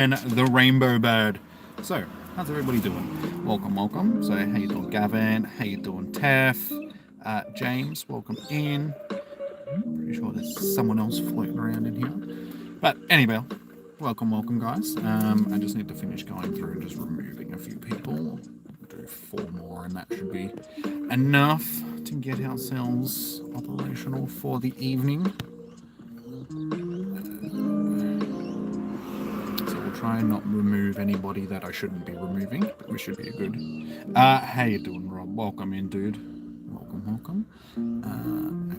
and the rainbow bird. So, how's everybody doing? Welcome, welcome. So, how you doing, Gavin? How you doing, Tef? James, welcome in. Pretty sure there's someone else floating around in here. But anyway, welcome, welcome, guys. I just need to finish going through and just removing a few people. We'll do 4 more, and that should be enough to get ourselves operational for the evening. Try and not remove anybody that I shouldn't be removing, but we should be good. How you doing, Rob? Welcome in, dude. Welcome, welcome.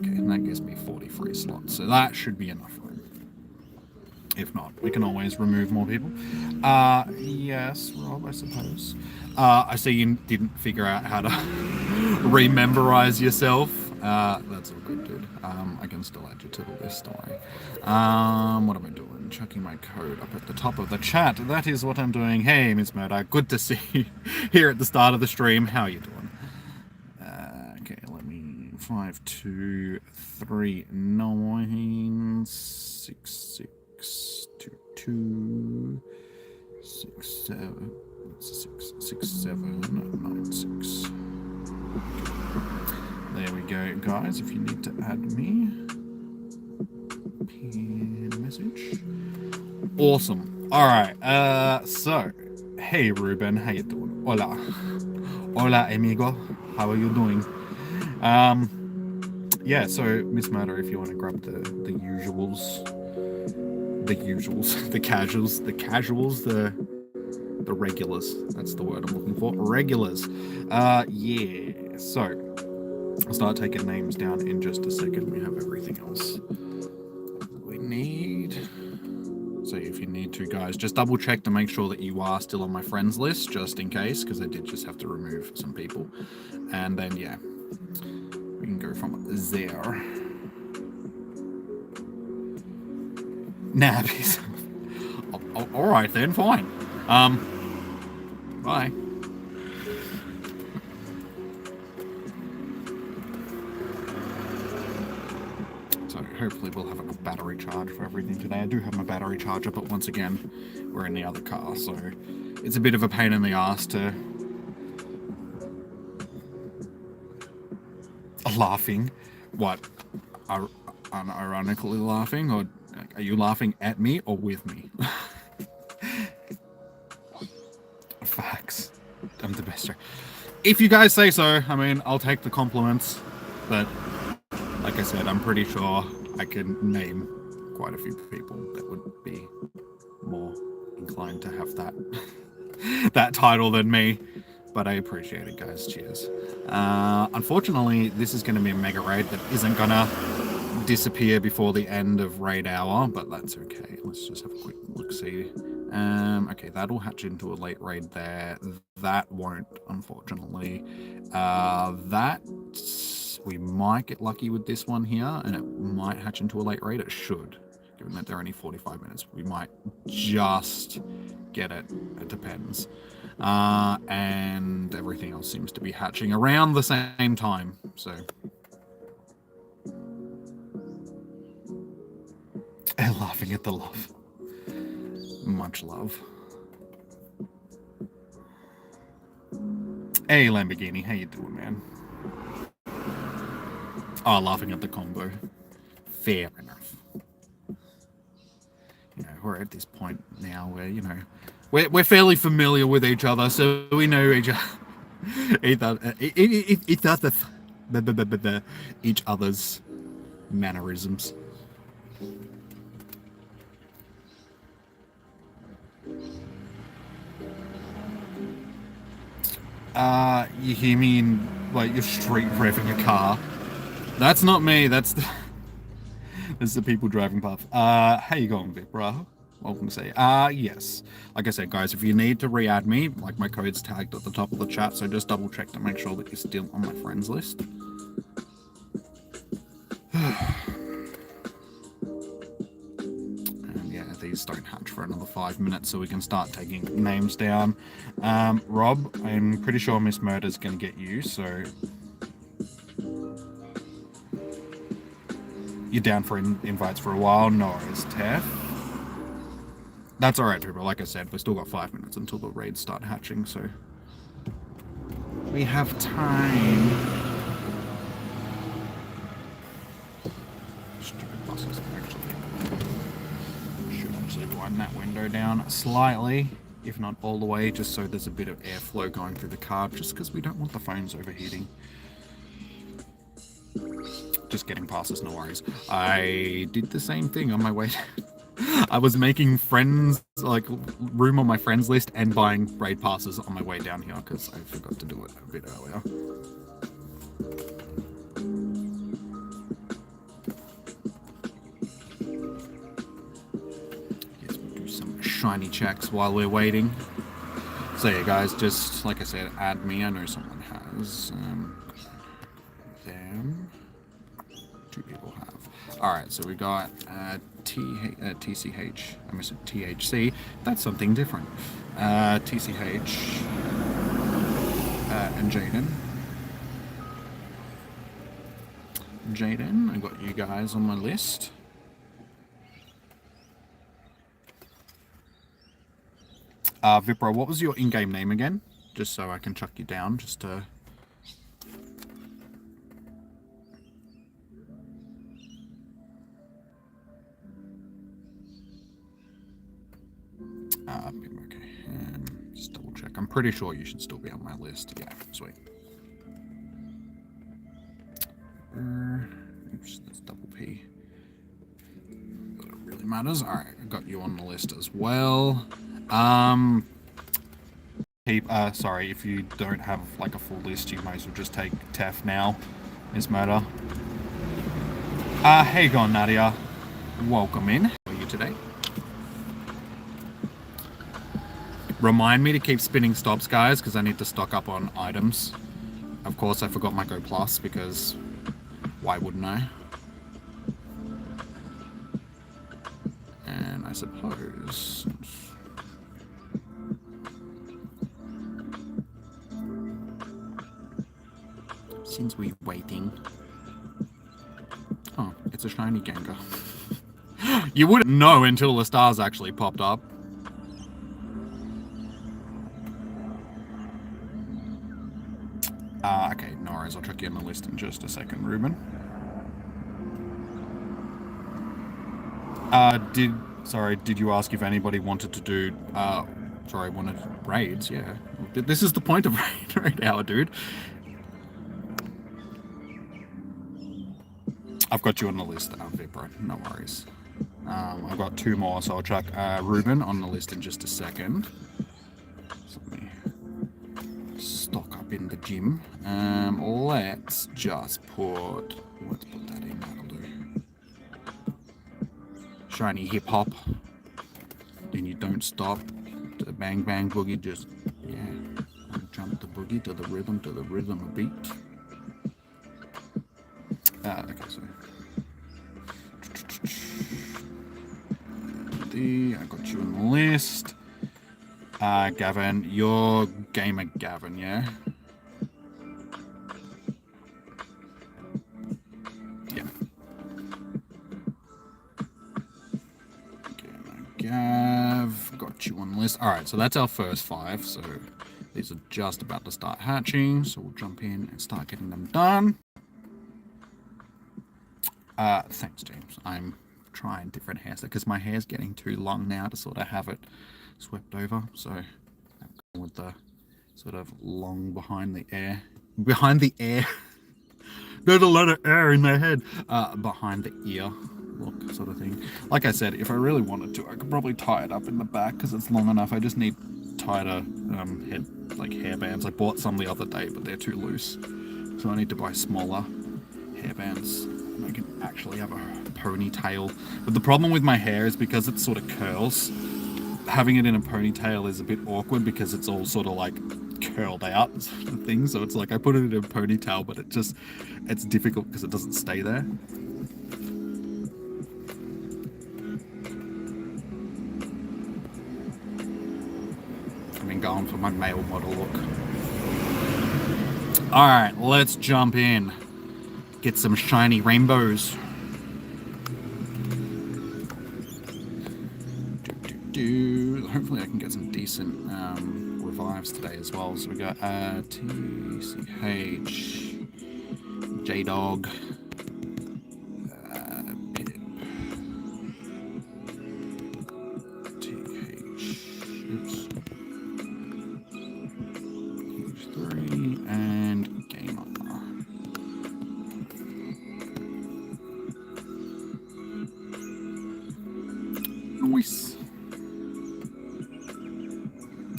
Okay, and that gives me 43 slots, so that should be enough room. If not, we can always remove more people. Yes, Rob, I suppose. I see you didn't figure out how to rememberize yourself. That's all good, dude. I can still add you to the list, don't worry. What am I doing? Chucking my code up at the top of the chat. That is what I'm doing. Hey, Miss Murdoch, good to see you here at the start of the stream. How are you doing? Okay, let me 5, 2, 3, 9, 6, 6, 2, 2, 6, 7, 6, 6, 7, 9, 6. There we go, guys. If you need to add me, pin message. Awesome. All right. So, hey, Ruben, how you doing? Hola, hola, amigo. How are you doing? Yeah. So, Miss Murder, if you want to grab the usuals, the casuals, the regulars. That's the word I'm looking for. Regulars. Yeah. So. I'll start taking names down in just a second. We have everything else we need. So if you need to, guys, just double check to make sure that you are still on my friends list, just in case, because I did just have to remove some people. And then, yeah, we can go from there. Nah, peace. All right then, fine. Bye. Hopefully we'll have enough battery charge for everything today. I do have my battery charger, but once again, we're in the other car, so it's a bit of a pain in the ass to... Laughing? What? Unironically laughing? Or are you laughing at me or with me? Facts. I'm the best. If you guys say so, I mean, I'll take the compliments, but like I said, I'm pretty sure I can name quite a few people that would be more inclined to have that title than me, but I appreciate it, guys. Cheers. Unfortunately, this is going to be a mega raid that isn't going to disappear before the end of raid hour, but that's okay. Let's just have a quick look-see. Okay, that'll hatch into a late raid there. That won't, unfortunately. We might get lucky with this one here, and it might hatch into a late raid. It should, given that they're only 45 minutes. We might just get it. It depends. And everything else seems to be hatching around the same time. So, and laughing at the love. Much love. Hey, Lamborghini, how you doing, man? Oh, laughing at the combo. Fair enough. You know, we're at this point now where, you know, we're fairly familiar with each other, so we know each other's mannerisms. You hear me in, like, you're street revving a car. That's not me, that's the people driving past. How you going, big bro? Welcome to say. Yes. Like I said, guys, if you need to re-add me, like, my code's tagged at the top of the chat, so just double check to make sure that you're still on my friends list. These don't hatch for another 5 minutes, so we can start taking names down. Rob, I'm pretty sure Miss Murder's going to get you, so you're down for invites for a while. No worries, Tef. That's alright, people. Like I said, we've still got 5 minutes until the raids start hatching, so we have time. Stupid buses, actually. Should actually wind that window down slightly, if not all the way, just so there's a bit of airflow going through the car, just because we don't want the phones overheating. Just getting past us, no worries. I did the same thing on my way. I was making friends, like room on my friends list and buying raid passes on my way down here because I forgot to do it a bit earlier. Guess we'll do some shiny checks while we're waiting. So yeah, guys, just like I said, add me. I know someone has. Them. 2 people have. Alright, so we got TCH, I missed THC, that's something different. TCH, and Jaden. I got you guys on my list. Vipro, what was your in-game name again? Just so I can chuck you down, just to... okay, just double check. I'm pretty sure you should still be on my list. Yeah, sweet. Oops, that's double P. But it really matters. Alright, I got you on the list as well. Sorry, if you don't have like a full list, you might as well just take Tef now. Miss Murder. Hey gone, Nadia. Welcome in. How are you today? Remind me to keep spinning stops, guys, because I need to stock up on items. Of course, I forgot my Go Plus, because why wouldn't I? And I suppose... since we're waiting... Oh, it's a shiny Gengar. You wouldn't know until the stars actually popped up. Okay, no worries, I'll check you on the list in just a second, Ruben. Did you ask if anybody wanted to do, wanted raids? Yeah. This is the point of raid hour, dude. I've got you on the list, Vipro, no worries. I've got 2 more, so I'll chuck Ruben on the list in just a second. So let me stock up in the gym. Let's just put... let's put that in, that'll do. Shiny hip hop. Then you don't stop. To the bang bang boogie, just, yeah. Jump the boogie to the rhythm of beat. Okay, so... I got you on the list. Gavin, you're Gamer Gavin, yeah? Yeah. Gamer Gav, got you on the list. Alright, so that's our first 5, so these are just about to start hatching, so we'll jump in and start getting them done. Thanks, James. I'm trying different hair because my hair's getting too long now to sort of have it swept over, so I'm going with the sort of long behind the ear. There's a lot of air in their head. Behind the ear look sort of thing. Like I said, if I really wanted to, I could probably tie it up in the back because it's long enough. I just need tighter hairbands. I bought some the other day, but they're too loose, so I need to buy smaller hairbands. I can actually have a ponytail. But the problem with my hair is because it sort of curls. Having it in a ponytail is a bit awkward because it's all sort of like curled out sort of thing. So it's like I put it in a ponytail, but it's difficult because it doesn't stay there. I've been going for my male model look. Alright, let's jump in. Get some shiny rainbows. Hopefully I can get some decent revives today as well. So we got TCH, J-Dog, Pip, TH, oops, H3, and Gamer. Nice.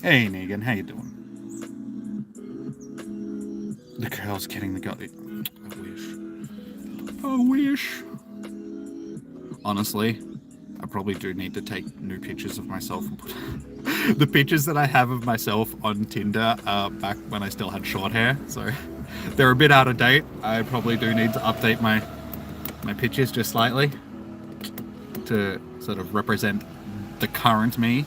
Hey Negan, how you doing? The girl's getting the gut. I wish. Honestly, I probably do need to take new pictures of myself and put the pictures that I have of myself on Tinder back when I still had short hair, so they're a bit out of date. I probably do need to update my pictures just slightly to sort of represent the current me.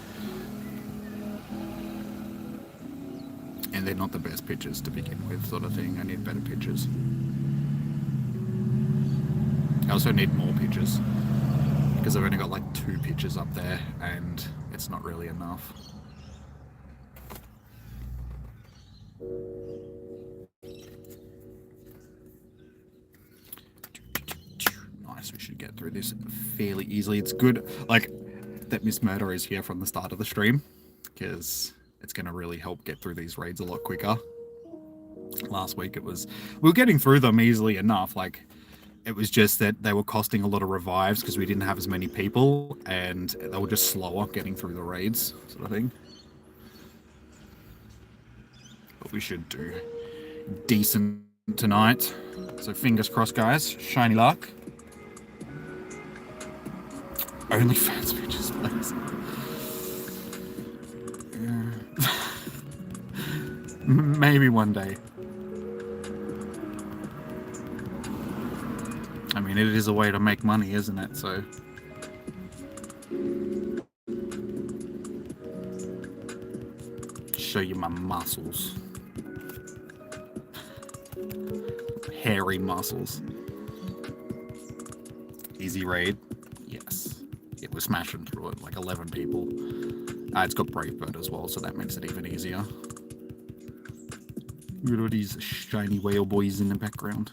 And they're not the best pictures to begin with, sort of thing. I need better pictures. I also need more pictures because I've only got like 2 pictures up there and it's not really enough. Nice, we should get through this fairly easily. It's good like that Miss Murder is here from the start of the stream because it's going to really help get through these raids a lot quicker. Last week we were getting through them easily enough. Like it was just that they were costing a lot of revives because we didn't have as many people and they were just slower getting through the raids, sort of thing. But we should do decent tonight. So fingers crossed, guys. Shiny luck. OnlyFans pictures, please. Maybe one day. I mean, it is a way to make money, isn't it? So. Show you my muscles. Hairy muscles. Easy raid. Yes. Yeah, we're smashing through it. Like 11 people. It's got Brave Bird as well, so that makes it even easier. Look at all these shiny whale boys in the background.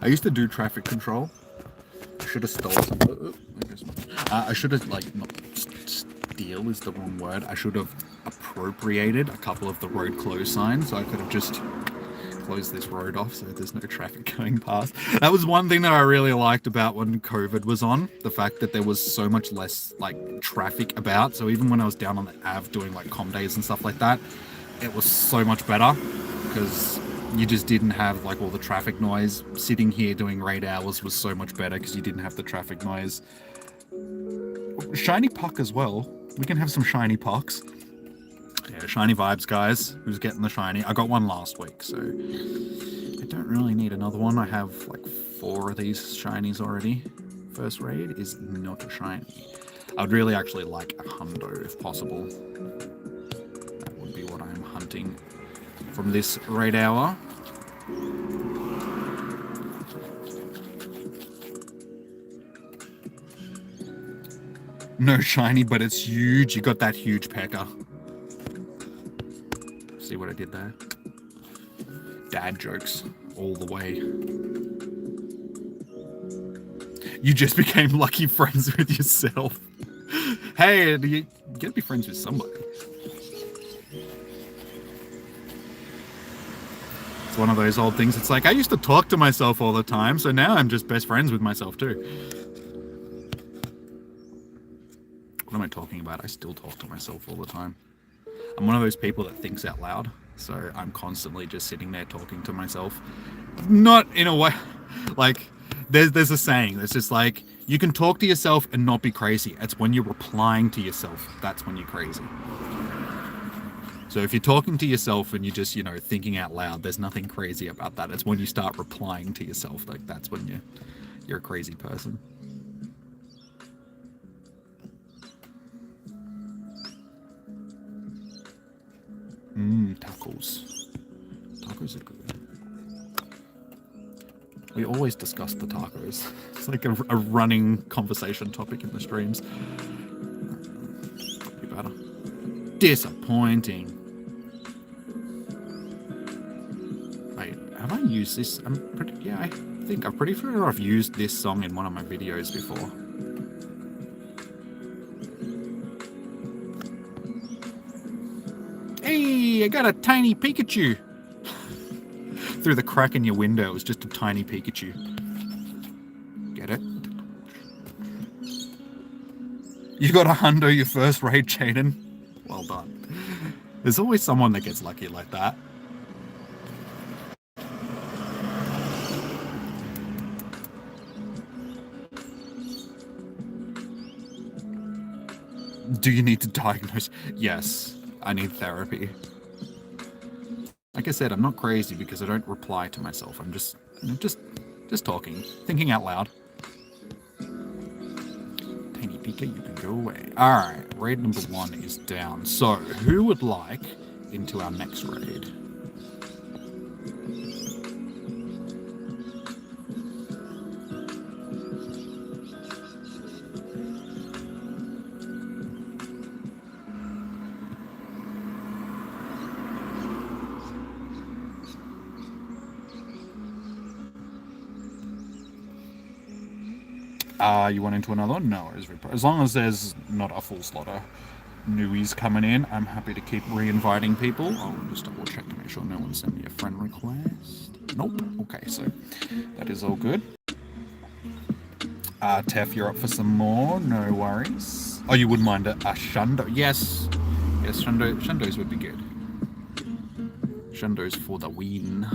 I used to do traffic control. I should have stolen some. I should have, like, not steal is the wrong word. I should have appropriated a couple of the road close signs, so I could have just closed this road off so there's no traffic going past. That was one thing that I really liked about when COVID was on, the fact that there was so much less, like, traffic about. So even when I was down on the Ave doing, like, comm days and stuff like that, it was so much better because you just didn't have like all the traffic noise. Sitting here doing raid hours was so much better because you didn't have the traffic noise. Shiny puck as well. We can have some shiny pucks. Yeah, shiny vibes, guys. Who's getting the shiny? I got one last week, so I don't really need another one. I have like 4 of these shinies already. First raid is not a shiny. I'd really actually like a hundo if possible. That would be what I'm hunting from this raid hour. No shiny, but it's huge. You got that huge pecker. See what I did there? Dad jokes all the way. You just became lucky friends with yourself. Hey, you gotta be friends with somebody. It's one of those old things. It's like, I used to talk to myself all the time, so now I'm just best friends with myself too. What am I talking about? I still talk to myself all the time. I'm one of those people that thinks out loud, so I'm constantly just sitting there talking to myself. Not in a way, like, there's a saying that's just like, You can talk to yourself and not be crazy. It's when you're replying to yourself, that's when you're crazy. So if you're talking to yourself and you're just, thinking out loud, there's nothing crazy about that. It's when you start replying to yourself, like that's when you're a crazy person. Tacos. Tacos are good. We always discuss the tacos. It's like a running conversation topic in the streams. Could be better. Disappointing. Wait, have I used this? I'm pretty sure I've used this song in one of my videos before. Hey, I got a tiny Pikachu. Through the crack in your window, it was just a tiny Pikachu. Get it? You got a hundo your first raid, Jaden. Well done. There's always someone that gets lucky like that. Do you need to diagnose? Yes, I need therapy. Like I said, I'm not crazy because I don't reply to myself. I'm just talking, thinking out loud. Tiny Pika, you can go away. All right, raid number 1 is down. So, who would like into our next raid? You want into another one? No, as long as there's not a full slot of newies coming in, I'm happy to keep re-inviting people. I'll just double check to make sure no one sent me a friend request. Nope. Okay, so that is all good. Tef, you're up for some more. No worries. Oh, you wouldn't mind a Shundo? Yes. Yes, Shundos would be good. Shundos for the win.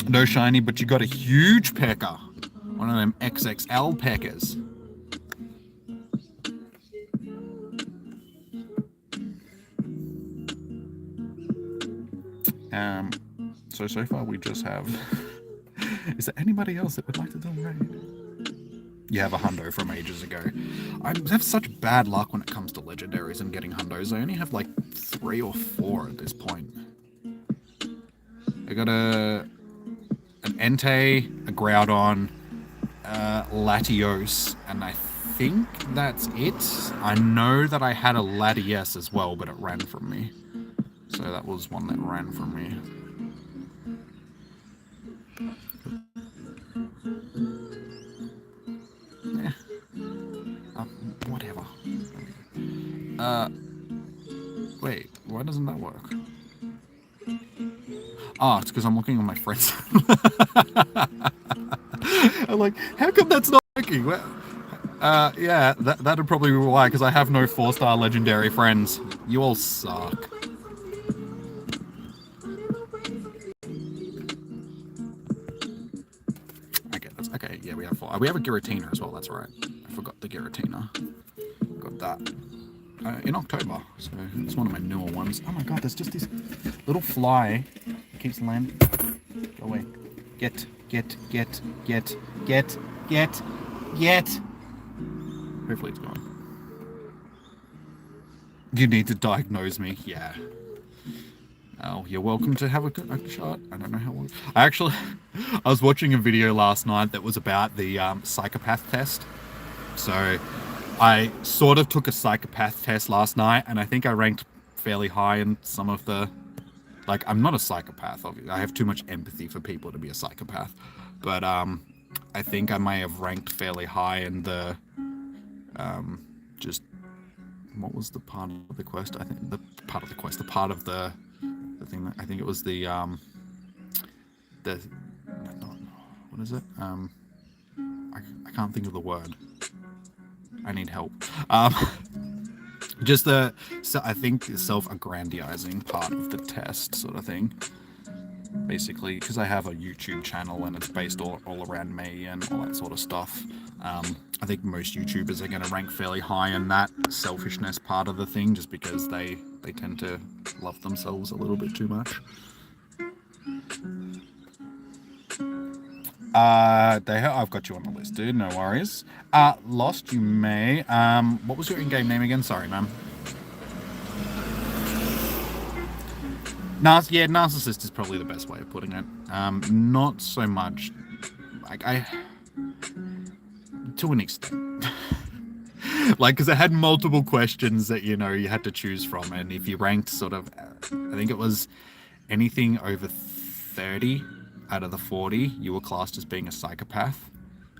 No shiny, but you got a huge pecker. One of them XXL peckers. So far we just have... Is there anybody else that would like to do a raid? You have a hundo from ages ago. I have such bad luck when it comes to legendaries and getting hundos. I only have like 3 or 4 at this point. I got an Entei, a Groudon, Latios, and I think that's it. I know that I had a Latias as well, but it ran from me. So that was one that ran from me. Yeah. Whatever. Wait, why doesn't that work? Oh, it's because I'm looking at my friends. I'm like, how come that's not working? Yeah, that'd probably be why, because I have no 4-star legendary friends. You all suck. Okay, okay, yeah, we have 4. We have a Giratina as well, that's right. I forgot the Giratina. Got that. In October, so it's one of my newer ones. Oh my god, there's just this little fly that keeps landing. Go away. Get. Hopefully it's gone. You need to diagnose me, yeah. Oh, you're welcome to have a good shot. I don't know how long. I was watching a video last night that was about the psychopath test. So I sort of took a psychopath test last night, and I think I ranked fairly high in some of the... Like, I'm not a psychopath, obviously. I have too much empathy for people to be a psychopath. But I think I may have ranked fairly high in the... just... What was the part of the quest? I think the part of the quest, the part of the thing that... I think it was the... what is it? I can't think of the word. I need help. Just I think the self-aggrandizing part of the test sort of thing. basically, because I have a YouTube channel and it's based all around me and all that sort of stuff. I think most YouTubers are going to rank fairly high in that selfishness part of the thing, just because they tend to love themselves a little bit too much. I've got you on the list, dude. No worries. Lost, you may. What was your in-game name again? Sorry, man. Yeah, narcissist is probably the best way of putting it. Not so much. I to an extent. Like, because it had multiple questions that, you had to choose from, and if you ranked sort of, I think it was anything over 30 out of the 40, you were classed as being a psychopath.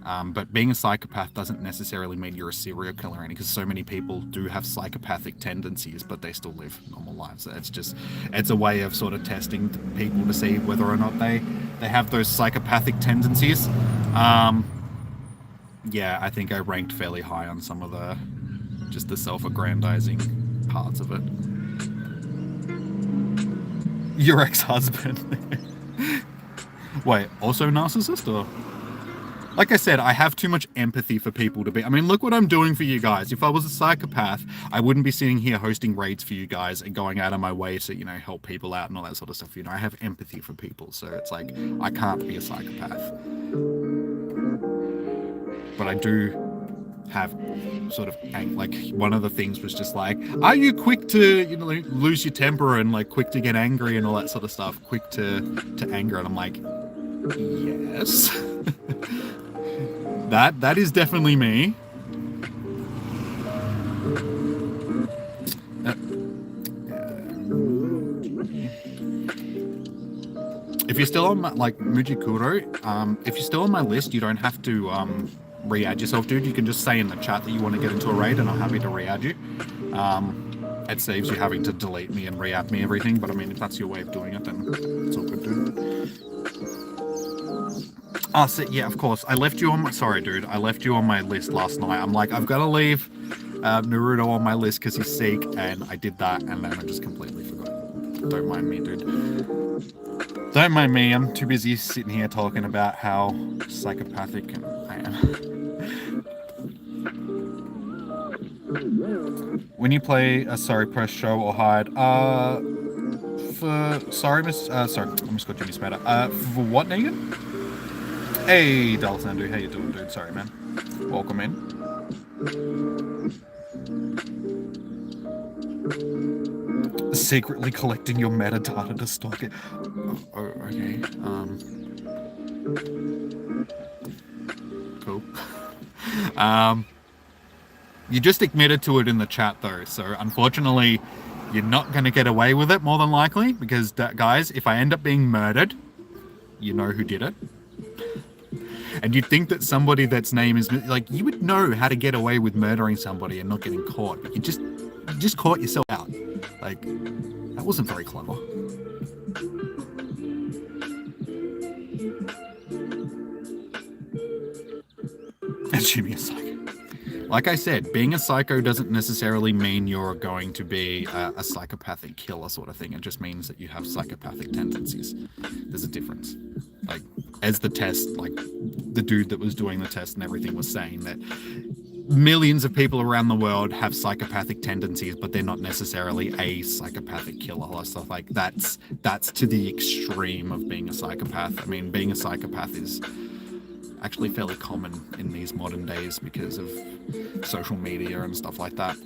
But being a psychopath doesn't necessarily mean you're a serial killer, because so many people do have psychopathic tendencies, but they still live normal lives. It's a way of sort of testing people to see whether or not they have those psychopathic tendencies. Yeah, I think I ranked fairly high on some of the self-aggrandizing parts of it. Your ex-husband. Wait, also narcissist, or? Like I said, I have too much empathy for people to be... I mean, look what I'm doing for you guys. If I was a psychopath, I wouldn't be sitting here hosting raids for you guys and going out of my way to, help people out and all that sort of stuff. I have empathy for people, so it's like, I can't be a psychopath. But I do have sort of, like, one of the things was just like, are you quick to, lose your temper and, like, quick to get angry and all that sort of stuff? Quick to anger. And I'm like, yes. That is definitely me. If you're still on my, like, Mujikuro, if you're still on my list, you don't have to re-add yourself, dude. You can just say in the chat that you want to get into a raid, and I'm happy to re-add you. It saves you having to delete me and re-add me everything, but I mean, if that's your way of doing it, then it's all good, dude. Oh, so, yeah, of course. I left you on my... Sorry, dude. I left you on my list last night. I'm like, I've got to leave Naruto on my list because he's sick, and I did that, and then I just completely forgot. Don't mind me, dude. Don't mind me. I'm too busy sitting here talking about how psychopathic I am. When you play a sorry, press show or hide. Sorry, I just got Jimmy Smatter. For what, Negan? Hey, Dalsandu, how you doing, dude? Sorry, man. Welcome in. Secretly collecting your metadata to stock it. Oh, okay. Cool. You just admitted to it in the chat, though, so unfortunately, you're not going to get away with it, more than likely, because, guys, if I end up being murdered, you know who did it. And you'd think that somebody that's name is... Like, you would know how to get away with murdering somebody and not getting caught, but you just caught yourself out. Like, that wasn't very clever. That's Jimmy a psycho. Like I said, being a psycho doesn't necessarily mean you're going to be a psychopathic killer sort of thing. It just means that you have psychopathic tendencies. There's a difference. Like, as the test, like, the dude that was doing the test and everything was saying that millions of people around the world have psychopathic tendencies, but they're not necessarily a psychopathic killer or stuff like that's to the extreme of being a psychopath. I mean, being a psychopath is actually fairly common in these modern days because of social media and stuff like that.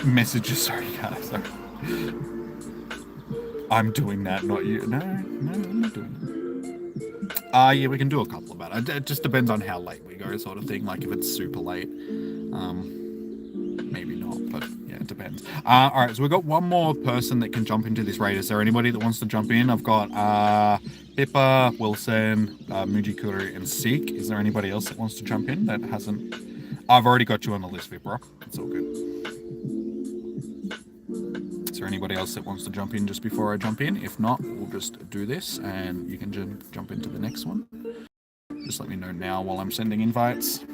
Messages, sorry guys. Sorry. I'm doing that, not you. No, I'm not doing that. Yeah, we can do a couple of that. It just depends on how late we go, sort of thing. Like, if it's super late, maybe not, but yeah, it depends. Alright, so we've got one more person that can jump into this raid. Is there anybody that wants to jump in? I've got Pippa, Wilson, Mujikuru, and Seek. Is there anybody else that wants to jump in that hasn't? I've already got you on the list, Vipra. It's all good. Is there anybody else that wants to jump in just before I jump in? If not, we'll just do this and you can jump into the next one. Just let me know now while I'm sending invites.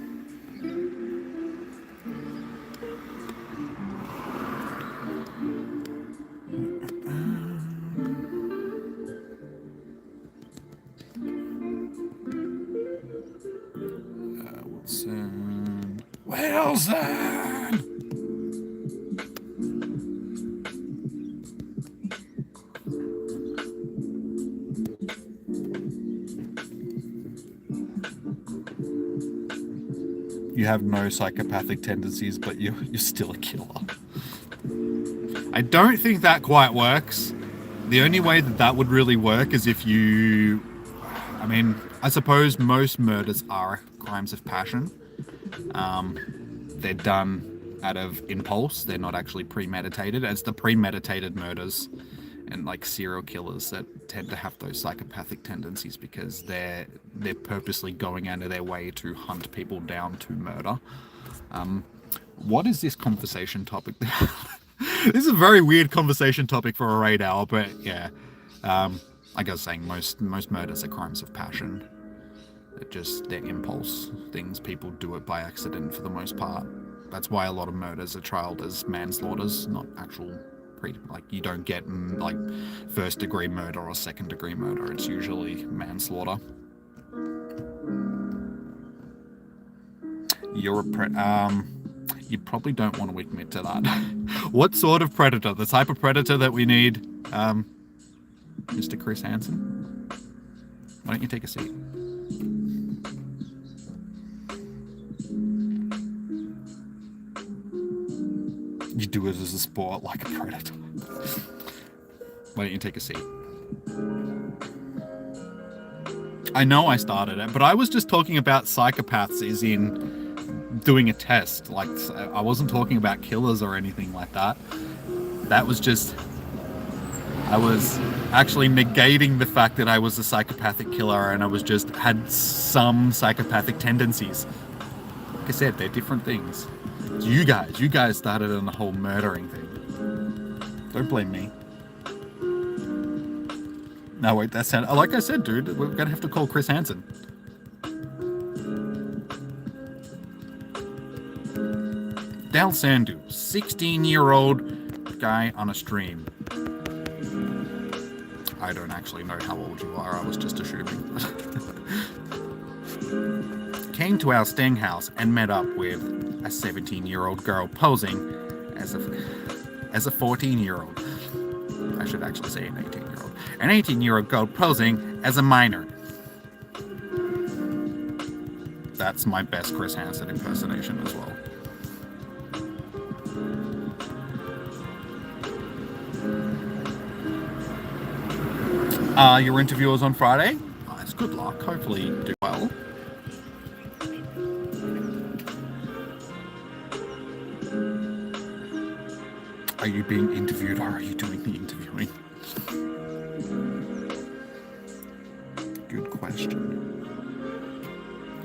Wilson. Wilson! You have no psychopathic tendencies, but you're still a killer. I don't think that quite works. The only way that would really work is if you... I mean, I suppose most murders are crimes of passion. They're done out of impulse. They're not actually premeditated. It's the premeditated murders and like serial killers that tend to have those psychopathic tendencies because they're purposely going out of their way to hunt people down to murder. What is this conversation topic? This is a very weird conversation topic for a raid hour, but yeah. Like I was saying, most murders are crimes of passion. They're impulse things. People do it by accident for the most part. That's why a lot of murders are trialed as manslaughters, not actual you don't get like first degree murder or second degree murder. It's usually manslaughter. You're a you probably don't want to admit to that. What sort of predator? The type of predator that we need, Mr. Chris Hansen? Why don't you take a seat? You do it as a sport, like a predator. Why don't you take a seat? I know I started it, but I was just talking about psychopaths as in doing a test. Like, I wasn't talking about killers or anything like that. That was just... I was actually negating the fact that I was a psychopathic killer and I was just had some psychopathic tendencies. Like I said, they're different things. You guys started on the whole murdering thing. Don't blame me. No, wait, that sounded... Like I said, dude, we're gonna have to call Chris Hansen. Dal Sandu, 16-year-old guy on a stream. I don't actually know how old you are, I was just assuming. Came to our Steng house and met up with a 17-year-old girl posing as a 14-year-old. I should actually say an 18-year-old. An 18-year-old girl posing as a minor. That's my best Chris Hansen impersonation as well. Your interview is on Friday? Nice, good luck. Hopefully you do well. Are you being interviewed or are you doing the interviewing? Good question.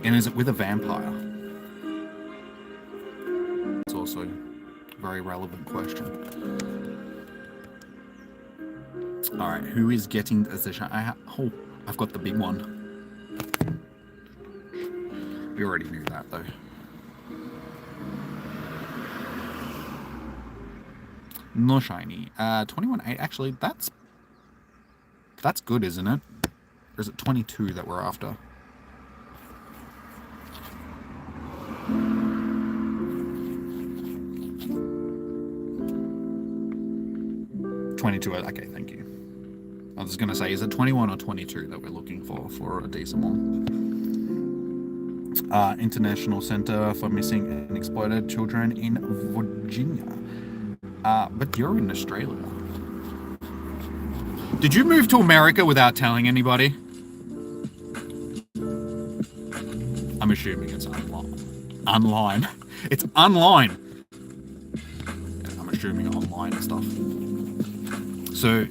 And is it with a vampire? It's also a very relevant question. Alright, who is getting the position? I've got the big one. We already knew that though. No shiny. 21.8. Actually, that's good, isn't it? Or is it 22 that we're after? Okay, thank you. I was going to say, is it 21 or 22 that we're looking for a decent one? International Center for Missing and Exploited Children in Virginia. But you're in Australia. Did you move to America without telling anybody? I'm assuming it's online. It's online. I'm assuming online and stuff. So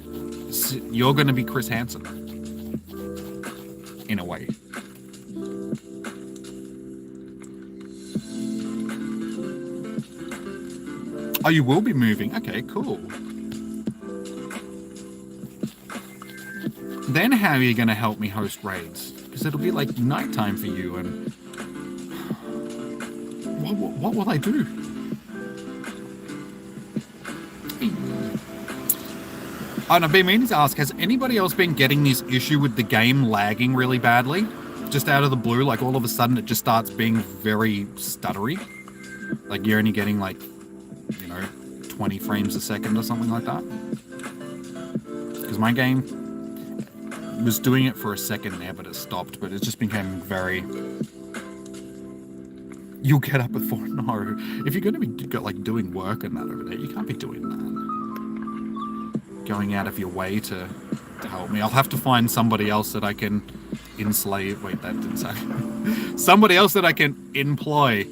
you're going to be Chris Hansen. In a way. Oh, you will be moving. Okay, cool. Then how are you going to help me host raids? Because it'll be like nighttime for you and... What will I do? I've been meaning to ask, has anybody else been getting this issue with the game lagging really badly? just out of the blue, like all of a sudden it just starts being very stuttery. Like you're only getting like, 20 frames a second or something like that. Because my game was doing it for a second there, but it stopped. But it just became very... You'll get up at 4. No, if you're going to be like doing work and that over there, you can't be doing that. Going out of your way to help me. I'll have to find somebody else that I can enslave. Wait, that didn't say. Somebody else that I can employ.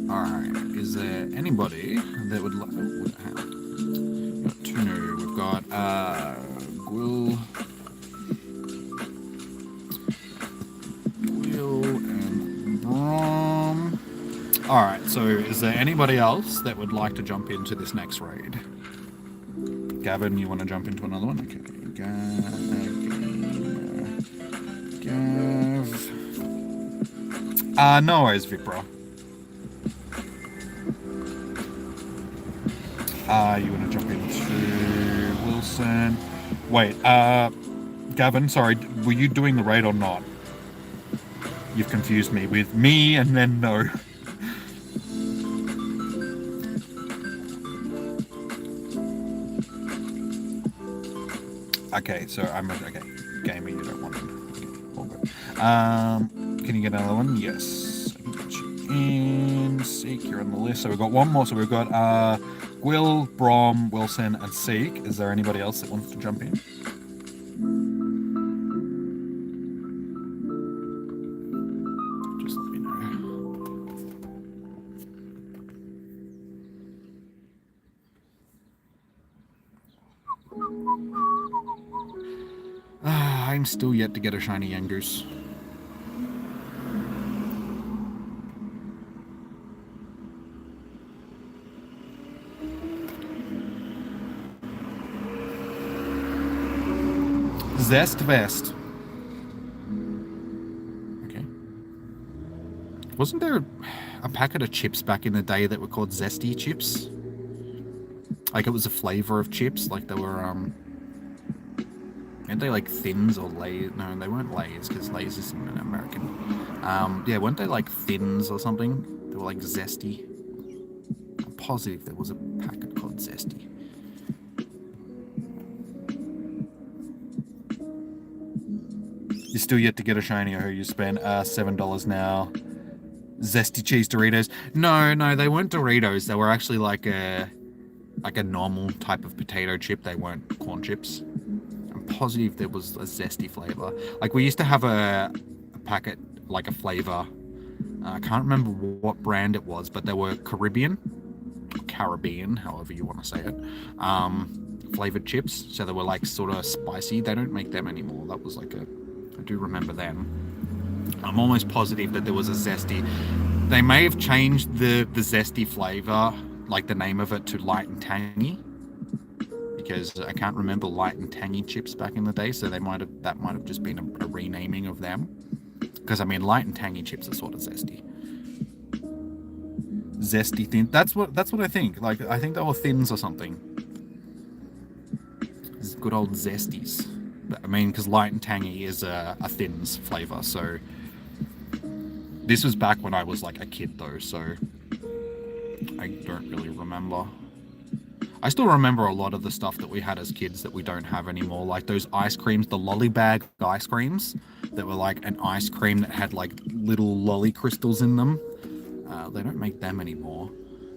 Alright, is there anybody that would like... Oh, hang on. We've got Tunu, we've got Gwil and Brom. Alright, so is there anybody else that would like to jump into this next raid? Gavin, you want to jump into another one? Okay, Gav. No worries, Vipra. You want to jump into Wilson? Wait, Gavin, sorry, were you doing the raid or not? You've confused me with me and then no. Okay, so I'm okay. Gamer, you don't want it. Okay, all good. Can you get another one? Yes. I can get you in. Seek, you're on the list. So we've got one more. So we've got Gwil, Brom, Wilson, and Seek. Is there anybody else that wants to jump in? Just let me know. I'm still yet to get a shiny Yangoose. Zest Vest. Okay. Wasn't there a packet of chips back in the day that were called Zesty chips? Like it was a flavor of chips, like they were, weren't they like Thins or Lays? No, they weren't Lays, because Lays isn't an American. Yeah, weren't they like Thins or something? They were like Zesty. I'm positive there was a packet called Zesty. You're still yet to get a shiny. I heard you spent $7 now. Zesty cheese Doritos. No, they weren't Doritos. They were actually like a normal type of potato chip. They weren't corn chips. I'm positive there was a zesty flavor. Like we used to have a packet, like a flavor. I can't remember what brand it was, but they were Caribbean, however you want to say it. Flavored chips. So they were like sort of spicy. They don't make them anymore. That was like I do remember them. I'm almost positive that there was a zesty. They may have changed the zesty flavor, like the name of it, to light and tangy, because I can't remember light and tangy chips back in the day. So that might have just been a renaming of them. Because I mean, light and tangy chips are sort of zesty. Zesty thin. That's what I think. Like I think they were Thins or something. Good old zesties. I mean, because light and tangy is a Thins flavor. So this was back when I was like a kid though, so I don't really remember. I still remember a lot of the stuff that we had as kids that we don't have anymore, like those ice creams, the lolly bag ice creams that were like an ice cream that had like little lolly crystals in them. They don't make them anymore.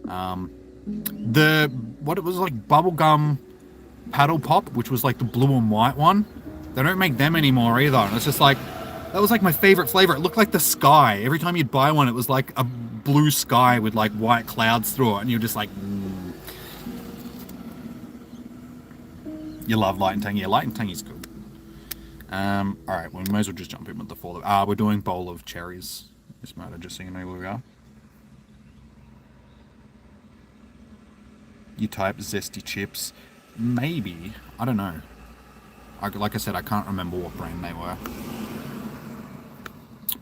What it was like bubblegum paddle pop, which was like the blue and white one. They don't make them anymore either. And it's just like, that was like my favorite flavor. It looked like the sky. Every time you'd buy one, it was like a blue sky with like white clouds through it. And you're just like, You love light and tangy. Yeah, light and tangy's good. All right, well, we may as well just jump in with the fall. We're doing bowl of cherries. This matter, just so you know where we are. You type zesty chips. Maybe. I don't know. Like I said, I can't remember what brand they were.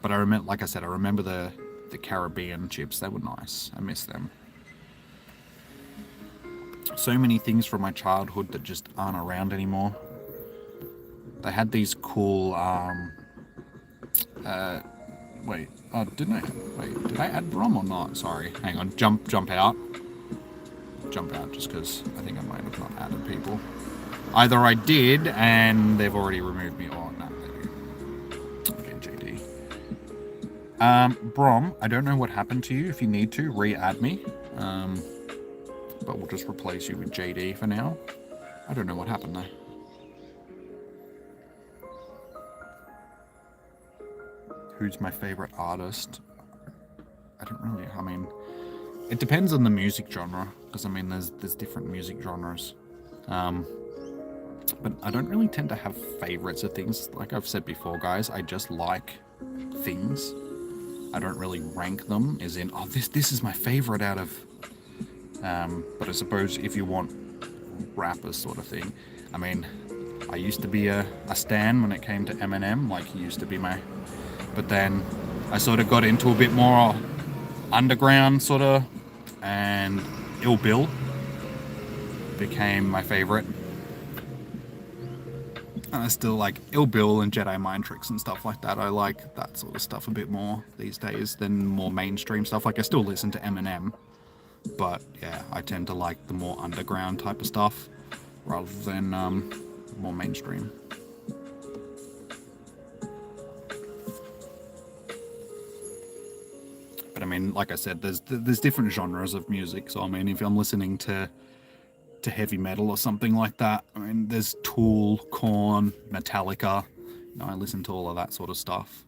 But I remember, like I said, I remember the Caribbean chips. They were nice. I miss them. So many things from my childhood that just aren't around anymore. They had these cool, wait, oh, didn't I, wait, did I add Brom or not? Sorry, hang on, jump out. Jump out just because I think I might have not added people. Either I did and they've already removed me, or no, they do. Okay, JD. Brom, I don't know what happened to you. If you need to, re-add me. But we'll just replace you with JD for now. I don't know what happened though. Who's my favorite artist? I don't really, I mean, it depends on the music genre, because I mean, there's different music genres. But I don't really tend to have favorites of things. Like I've said before, guys, I just like things. I don't really rank them as in, oh, this is my favorite out of, but I suppose if you want rappers sort of thing, I mean, I used to be a stan when it came to Eminem, like he used to be my, but then I sort of got into a bit more underground sort of, and Ill Bill became my favorite. And I still like Ill Bill and Jedi Mind Tricks and stuff like that. I like that sort of stuff a bit more these days than more mainstream stuff. Like I still listen to Eminem, but yeah, I tend to like the more underground type of stuff rather than more mainstream. But I mean, like I said, there's different genres of music. So I mean, if I'm listening to heavy metal or something like that, I mean, there's Tool, Korn, Metallica. You know, I listen to all of that sort of stuff.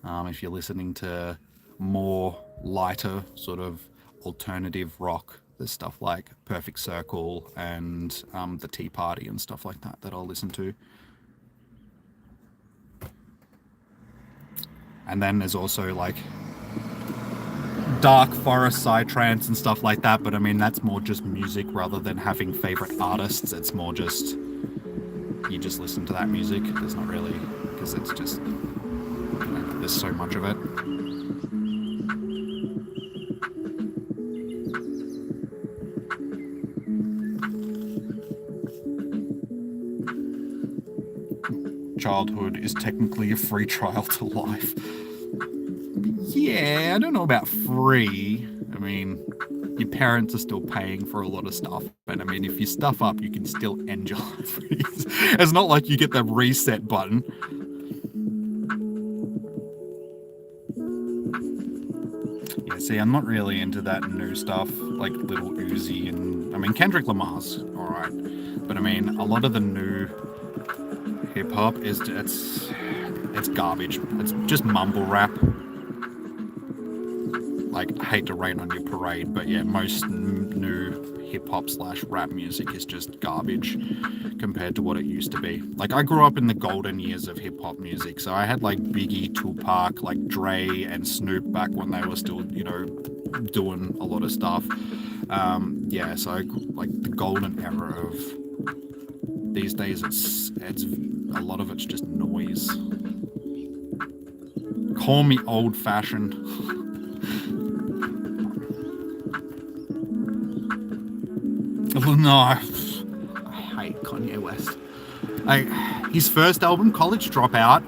If you're listening to more lighter sort of alternative rock, there's stuff like Perfect Circle and the Tea Party and stuff like that I'll listen to. And then there's also like Dark Forest Psytrance and stuff like that, but I mean that's more just music rather than having favorite artists. It's more just you just listen to that music. There's not really, because it's just, you know, there's so much of it. Childhood is technically a free trial to life. Yeah, I don't know about free. I mean, your parents are still paying for a lot of stuff. But I mean, if you stuff up, you can still end your life. It's not like you get the reset button. Yeah, see, I'm not really into that new stuff, like Little Uzi and... I mean, Kendrick Lamar's alright. But I mean, a lot of the new hip-hop is... It's garbage. It's just mumble rap. Like, I hate to rain on your parade, but yeah, most new hip-hop / rap music is just garbage compared to what it used to be. Like, I grew up in the golden years of hip-hop music, so I had like Biggie, Tupac, like Dre and Snoop back when they were still, you know, doing a lot of stuff. Yeah, so like the golden era of... These days it's a lot of it's just noise. Call me old-fashioned. No, I hate Kanye West. His first album, College Dropout,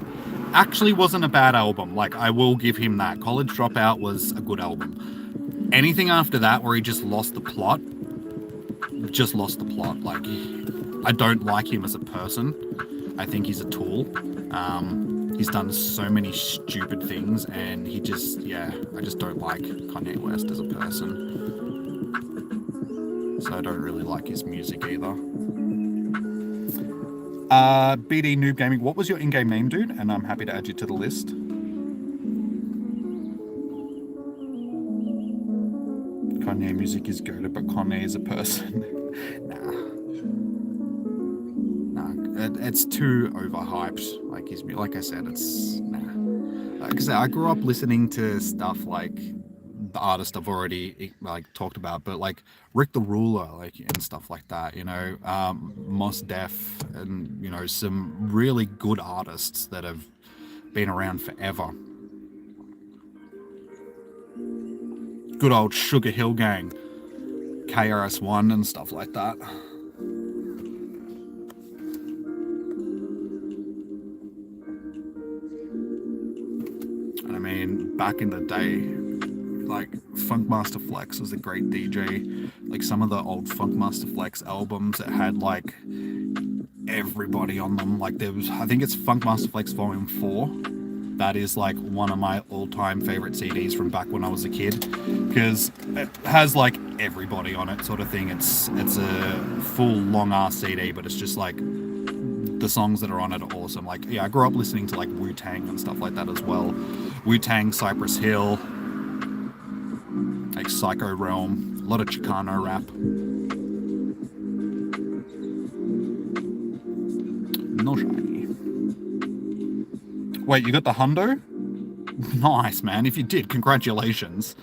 actually wasn't a bad album. Like, I will give him that. College Dropout was a good album. Anything after that where he just lost the plot. Like, I don't like him as a person. I think he's a tool. He's done so many stupid things, and he just, yeah, I just don't like Kanye West as a person. So I don't really like his music either. BD Noob Gaming, what was your in-game name, dude? And I'm happy to add you to the list. Kanye music is goated, but Kanye is a person. Nah, it's too overhyped. Like his, like I said, it's nah. Like I said, I grew up listening to stuff like the artist I've already like talked about, but like Rick the Ruler, like, and stuff like that, you know, Mos Def, and you know, some really good artists that have been around forever. Good old Sugar Hill Gang, KRS-One and stuff like that. And I mean, back in the day, like Funkmaster Flex was a great DJ. Like some of the old Funkmaster Flex albums that had like everybody on them. Like there was, I think it's Funkmaster Flex Volume 4. That is like one of my all-time favorite CDs from back when I was a kid, because it has like everybody on it, sort of thing. It's a full long-ass CD, but it's just like the songs that are on it are awesome. Like, yeah, I grew up listening to like Wu-Tang and stuff like that as well. Wu-Tang, Cypress Hill, like Psycho Realm, a lot of Chicano rap. No shiny. Wait, you got the hundo? Nice, man. If you did, congratulations.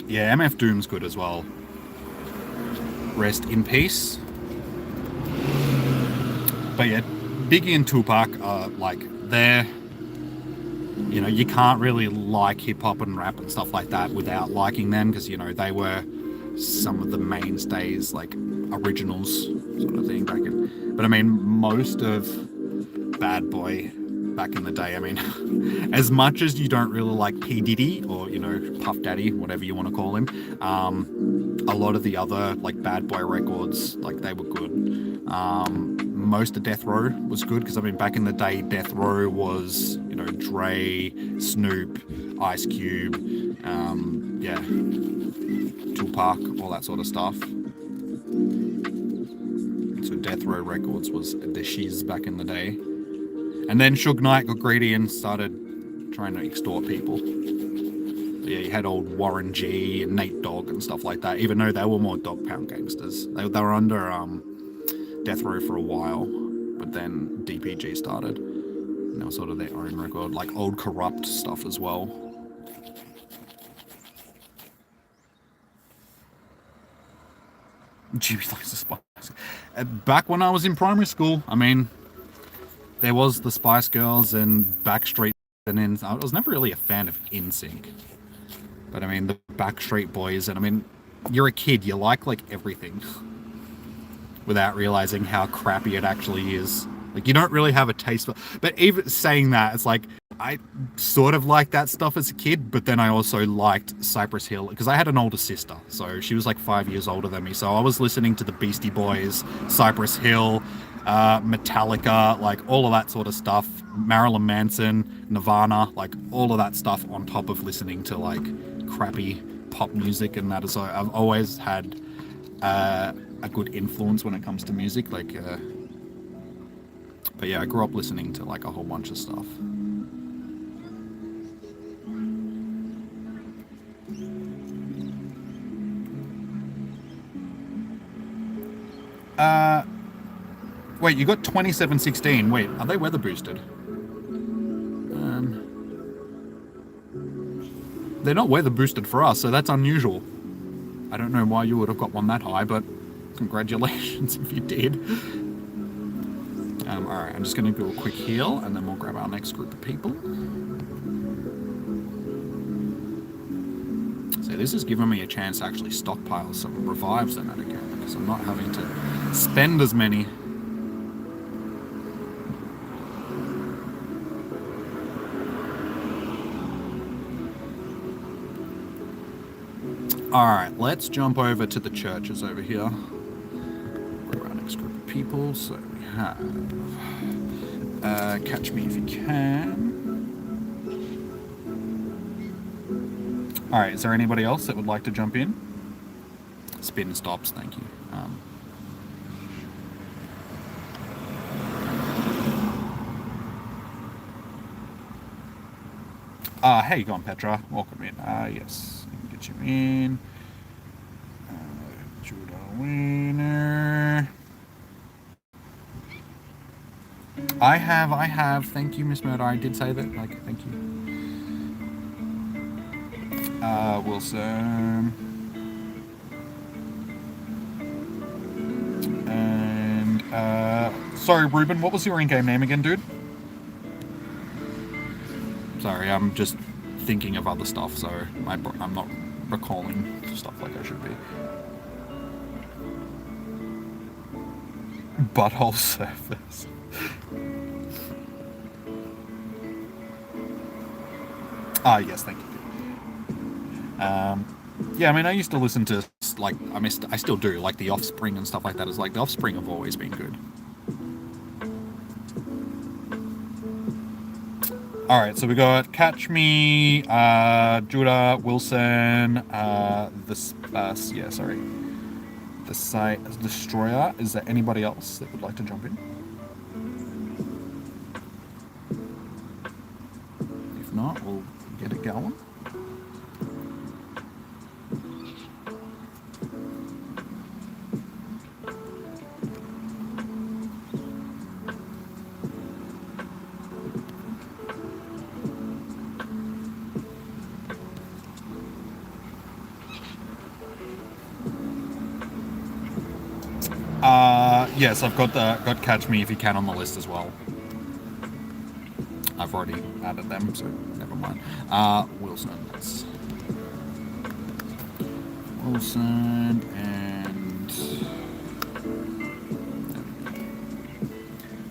Yeah, MF Doom's good as well. Rest in peace. But yeah, Biggie and Tupac are like, they're, you know, you can't really like hip-hop and rap and stuff like that without liking them, because, you know, they were some of the mainstays, like originals sort of thing back in. But I mean, most of Bad Boy back in the day, I mean, as much as you don't really like P. Diddy or, you know, Puff Daddy, whatever you want to call him, a lot of the other like Bad Boy records, like they were good. Most of Death Row was good, because I mean, back in the day, Death Row was, you know, Dre, Snoop, Ice Cube, yeah, Tupac, all that sort of stuff. So Death Row Records was the shiz back in the day. And then Suge Knight got greedy and started trying to extort people. But yeah, you had old Warren G and Nate Dogg and stuff like that, even though they were more dog pound gangsters. They were under Death Row for a while, but then DPG started. And they were sort of their own record, like old Corrupt stuff as well. Jimmy likes the Spice. Back when I was in primary school, I mean, there was the Spice Girls and Backstreet, and then I was never really a fan of NSYNC. But I mean, the Backstreet Boys, and I mean, you're a kid, you like everything without realizing how crappy it actually is. Like, you don't really have a taste for, but even saying that, it's like, I sort of liked that stuff as a kid, but then I also liked Cypress Hill, because I had an older sister, so she was like 5 years older than me, so I was listening to the Beastie Boys, Cypress Hill, Metallica, like all of that sort of stuff, Marilyn Manson, Nirvana, like all of that stuff on top of listening to like crappy pop music and that. So I've always had a good influence when it comes to music, like but yeah, I grew up listening to like a whole bunch of stuff. Wait, you got 2716. Wait, are they weather boosted? They're not weather boosted for us, so that's unusual. I don't know why you would have got one that high, but congratulations if you did. Alright, I'm just going to do a quick heal, and then we'll grab our next group of people. So this has given me a chance to actually stockpile some revives in that again, because I'm not having to spend as many. Alright, let's jump over to the churches over here. Grab our next group of people. So we have Catch Me If You Can. Alright, is there anybody else that would like to jump in? Spin stops, thank you. Hey, go on, Petra. Welcome in. Yes, I can get you in. Judah Wiener. I have. Thank you, Miss Murder. I did say that. Like, thank you. Wilson. And, sorry, Ruben, what was your in-game name again, dude? Sorry, I'm just thinking of other stuff, so I'm not recalling stuff like I should be. Butthole surface. Ah, yes, thank you. Yeah, I mean, I used to listen to, like, I still do, like, The Offspring and stuff like that. It's like, The Offspring have always been good. Alright, so we got Catch Me, Judah, Wilson, the Site Destroyer. Is there anybody else that would like to jump in? If not, we'll get it going. Yes, I've got Catch Me If You Can on the list as well. I've already added them, so never mind. Wilson and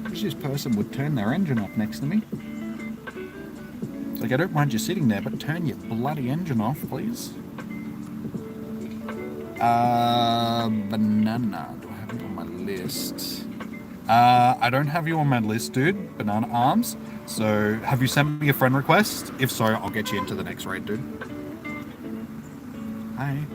wish this person would turn their engine off next to me. Like, I don't mind you sitting there, but turn your bloody engine off, please. Banana. Do I have you on my list? I don't have you on my list, dude. Banana Arms. So, have you sent me a friend request? If so, I'll get you into the next raid, dude. Hi.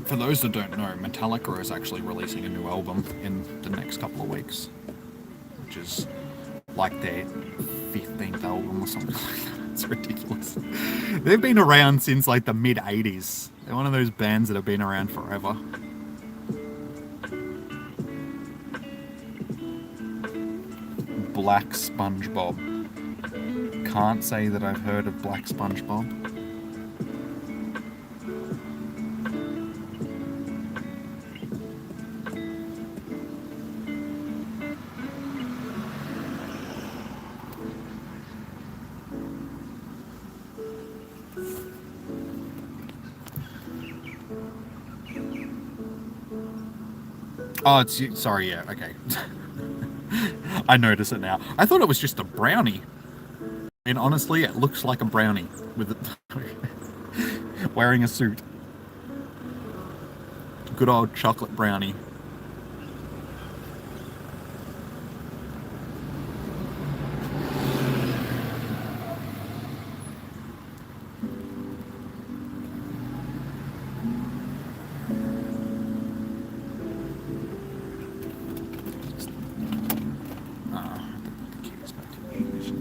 For those that don't know, Metallica is actually releasing a new album in the next couple of weeks, which is like their 15th album or something like that. It's ridiculous. They've been around since like the mid-80s. They're one of those bands that have been around forever. Black SpongeBob. Can't say that I've heard of Black SpongeBob. Oh, sorry, yeah, okay. I notice it now. I thought it was just a brownie. And honestly, it looks like a brownie with it wearing a suit. Good old chocolate brownie.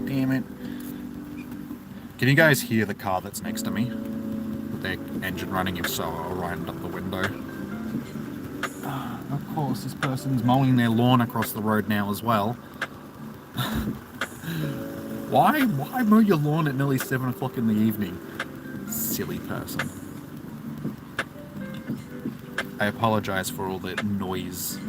Damn it. Can you guys hear the car that's next to me? With their engine running? If so, I'll wind up the window. Of course, this person's mowing their lawn across the road now as well. Why mow your lawn at nearly 7 o'clock in the evening? Silly person. I apologize for all the noise.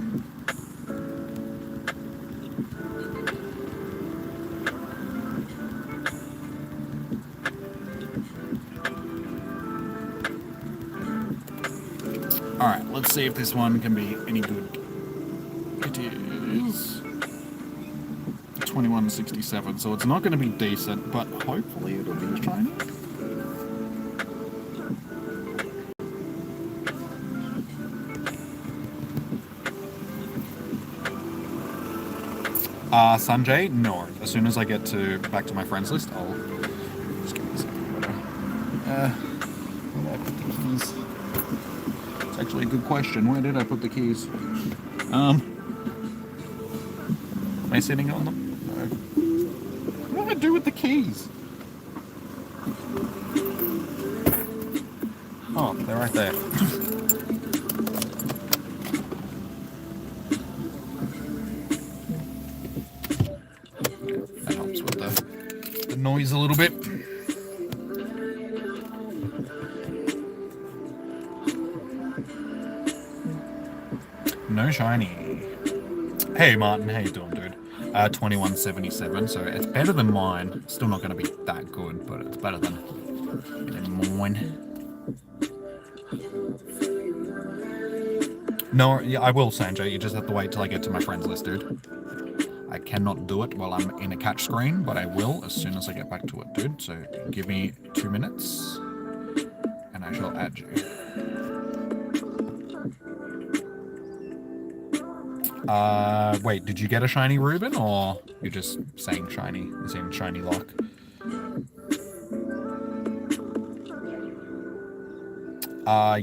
Alright, let's see if this one can be any good. It is 2167, so it's not going to be decent, but hopefully it'll be shiny. Sanjay? No. As soon as I get back to my friends list, I'll just give me a second. Where did I put the keys? It's actually a good question. Where did I put the keys? Am I sitting on them? No. What do I do with the keys? Oh, they're right there. That helps with the noise a little bit. No shiny. Hey Martin, how you doing, dude? 2177, so it's better than mine. Still not going to be that good, but it's better than mine. No, yeah, I will, Sanjay. You just have to wait till I get to my friends list, dude. I cannot do it while I'm in a catch screen, but I will as soon as I get back to it, dude. So give me 2 minutes, and I shall add you. Wait, did you get a shiny Reuben, or you're just saying shiny, as in shiny lock?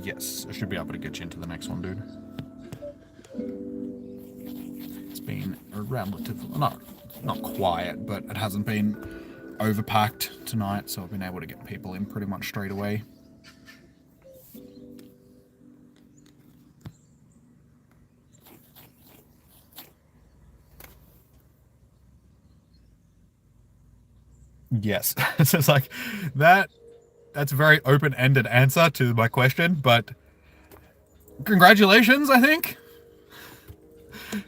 Yes, I should be able to get you into the next one, dude. It's been a relatively, not quiet, but it hasn't been overpacked tonight, so I've been able to get people in pretty much straight away. Yes. So it's like that's a very open-ended answer to my question, but congratulations, I think.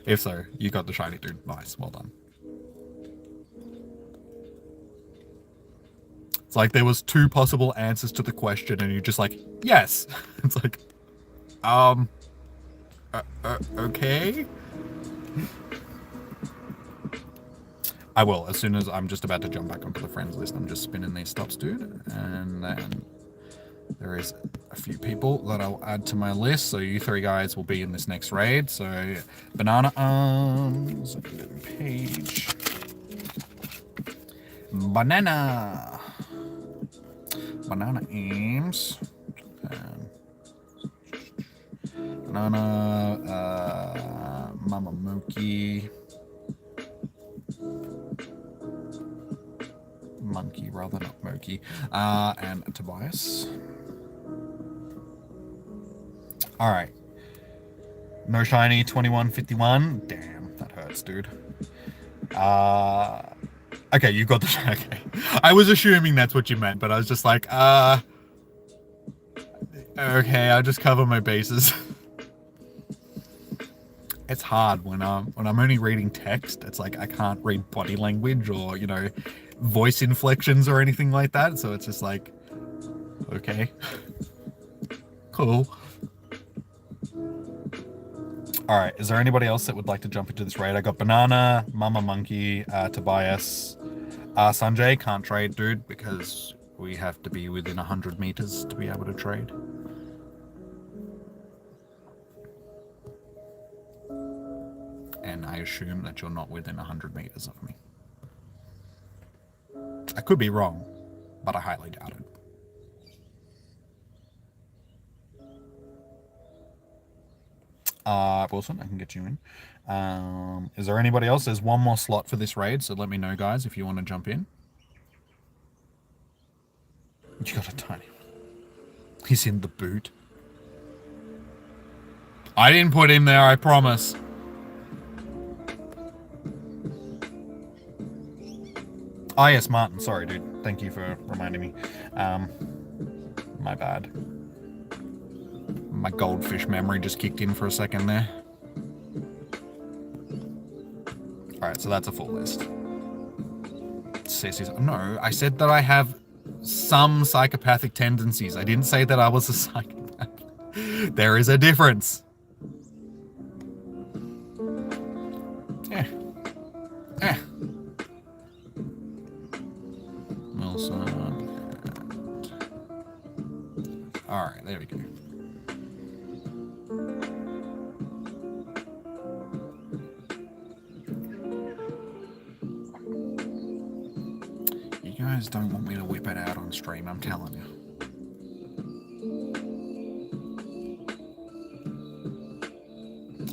If so, you got the shiny, dude. Nice, well done. It's like there was 2 possible answers to the question, and you're just like, yes. It's like, okay. I will, as soon as I'm just about to jump back onto the friends list. I'm just spinning these stops, dude, and then there is a few people that I'll add to my list. So you 3 guys will be in this next raid. So Banana Arms, Page, Banana Arms, Banana, Mama Monkey, rather, not Moki, and Tobias. Alright. No shiny, 2151. Damn, that hurts, dude. Okay, you got the... Okay. I was assuming that's what you meant, but I was just like, okay, I'll just cover my bases. It's hard when I'm only reading text. It's like I can't read body language or, you know, voice inflections or anything like that. So it's just like, okay, cool. All right, is there anybody else that would like to jump into this raid? I got Banana, Mama Monkey, Tobias, Sanjay. Can't trade, dude, because we have to be within 100 meters to be able to trade. And I assume that you're not within 100 meters of me. I could be wrong, but I highly doubt it. Wilson, I can get you in. Is there anybody else? There's one more slot for this raid, so let me know, guys, if you want to jump in. You got a tiny one. He's in the boot. I didn't put him there, I promise. Oh, yes, Martin. Sorry, dude. Thank you for reminding me. My bad. My goldfish memory just kicked in for a second there. Alright, so that's a full list. No, I said that I have some psychopathic tendencies. I didn't say that I was a psychopath. There is a difference. Yeah. Yeah. Alright, there we go. You guys don't want me to whip it out on stream, I'm telling you.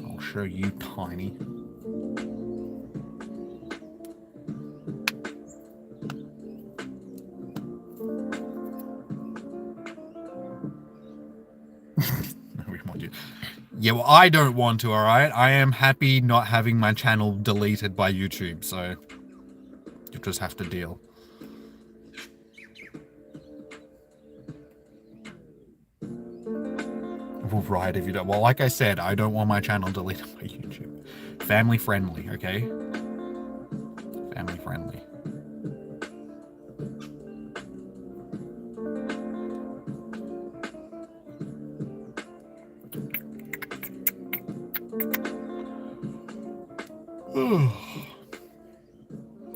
I'll show you, tiny. Yeah, well, I don't want to, alright? I am happy not having my channel deleted by YouTube, so you just have to deal. Right, if you don't. Well, like I said, I don't want my channel deleted by YouTube. Family friendly, okay? Family friendly.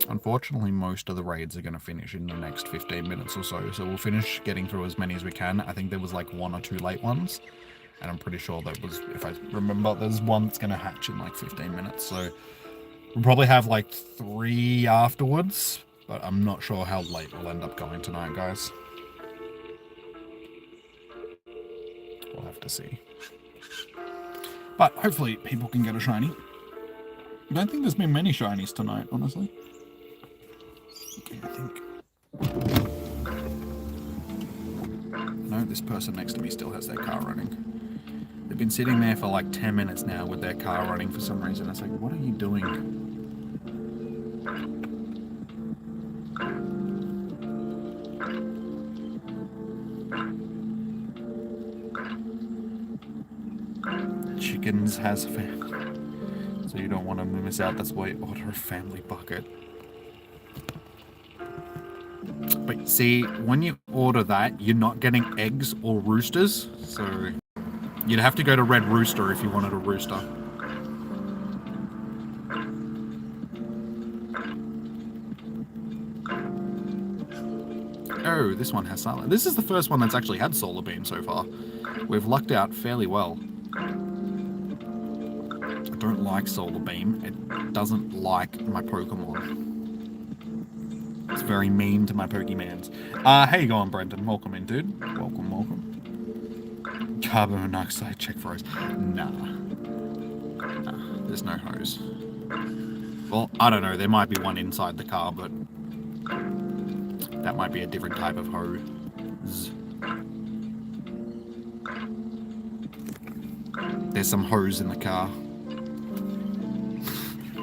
Unfortunately, most of the raids are going to finish in the next 15 minutes or so, so we'll finish getting through as many as we can. I think there was like 1 or 2 late ones, and I'm pretty sure that was, if I remember, there's one that's going to hatch in like 15 minutes, so we'll probably have like 3 afterwards, but I'm not sure how late we'll end up going tonight, guys. We'll have to see. But hopefully people can get a shiny. I don't think there's been many shinies tonight, honestly. Okay, I think... No, this person next to me still has their car running. They've been sitting there for like 10 minutes now with their car running for some reason. It's like, what are you doing? Chickens has family. So you don't want to miss out. That's why you order a family bucket. But see, when you order that, you're not getting eggs or roosters. So you'd have to go to Red Rooster if you wanted a rooster. Oh, this one has Solar. This is the first one that's actually had Solar Beam so far. We've lucked out fairly well. I don't like Solar Beam. It doesn't like my Pokemon. It's very mean to my Pokemans. How you going, Brendan? Welcome in, dude. Welcome, welcome. Carbon monoxide check for hose. Nah. Nah, there's no hose. Well, I don't know. There might be one inside the car, but that might be a different type of hose. There's some hose in the car.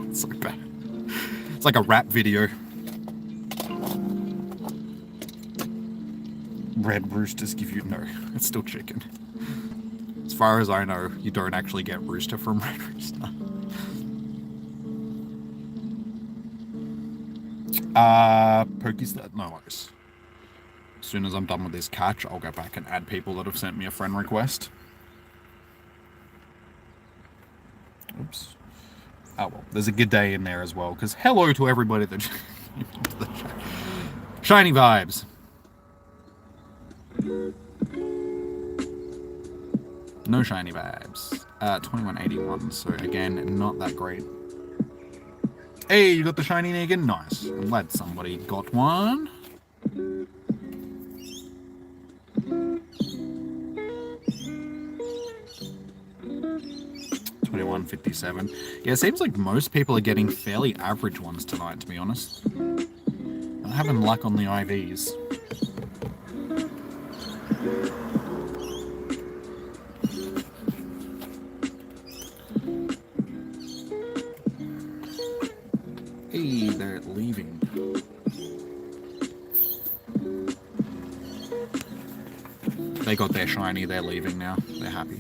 It's so bad. It's like a rap video. Red roosters give you... No, it's still chicken. As far as I know, you don't actually get rooster from Red Rooster. Pokestars, no worries. As soon as I'm done with this catch, I'll go back and add people that have sent me a friend request. Oops. Oh well, there's a good day in there as well, because hello to everybody that... Shiny vibes. No shiny vibes. 2181, so again, not that great. Hey, you got the shiny Negan? Nice. I'm glad somebody got one. $21.57. Yeah, it seems like most people are getting fairly average ones tonight, to be honest. I'm having luck on the IVs. Hey, they're leaving. They got their shiny, they're leaving now. They're happy.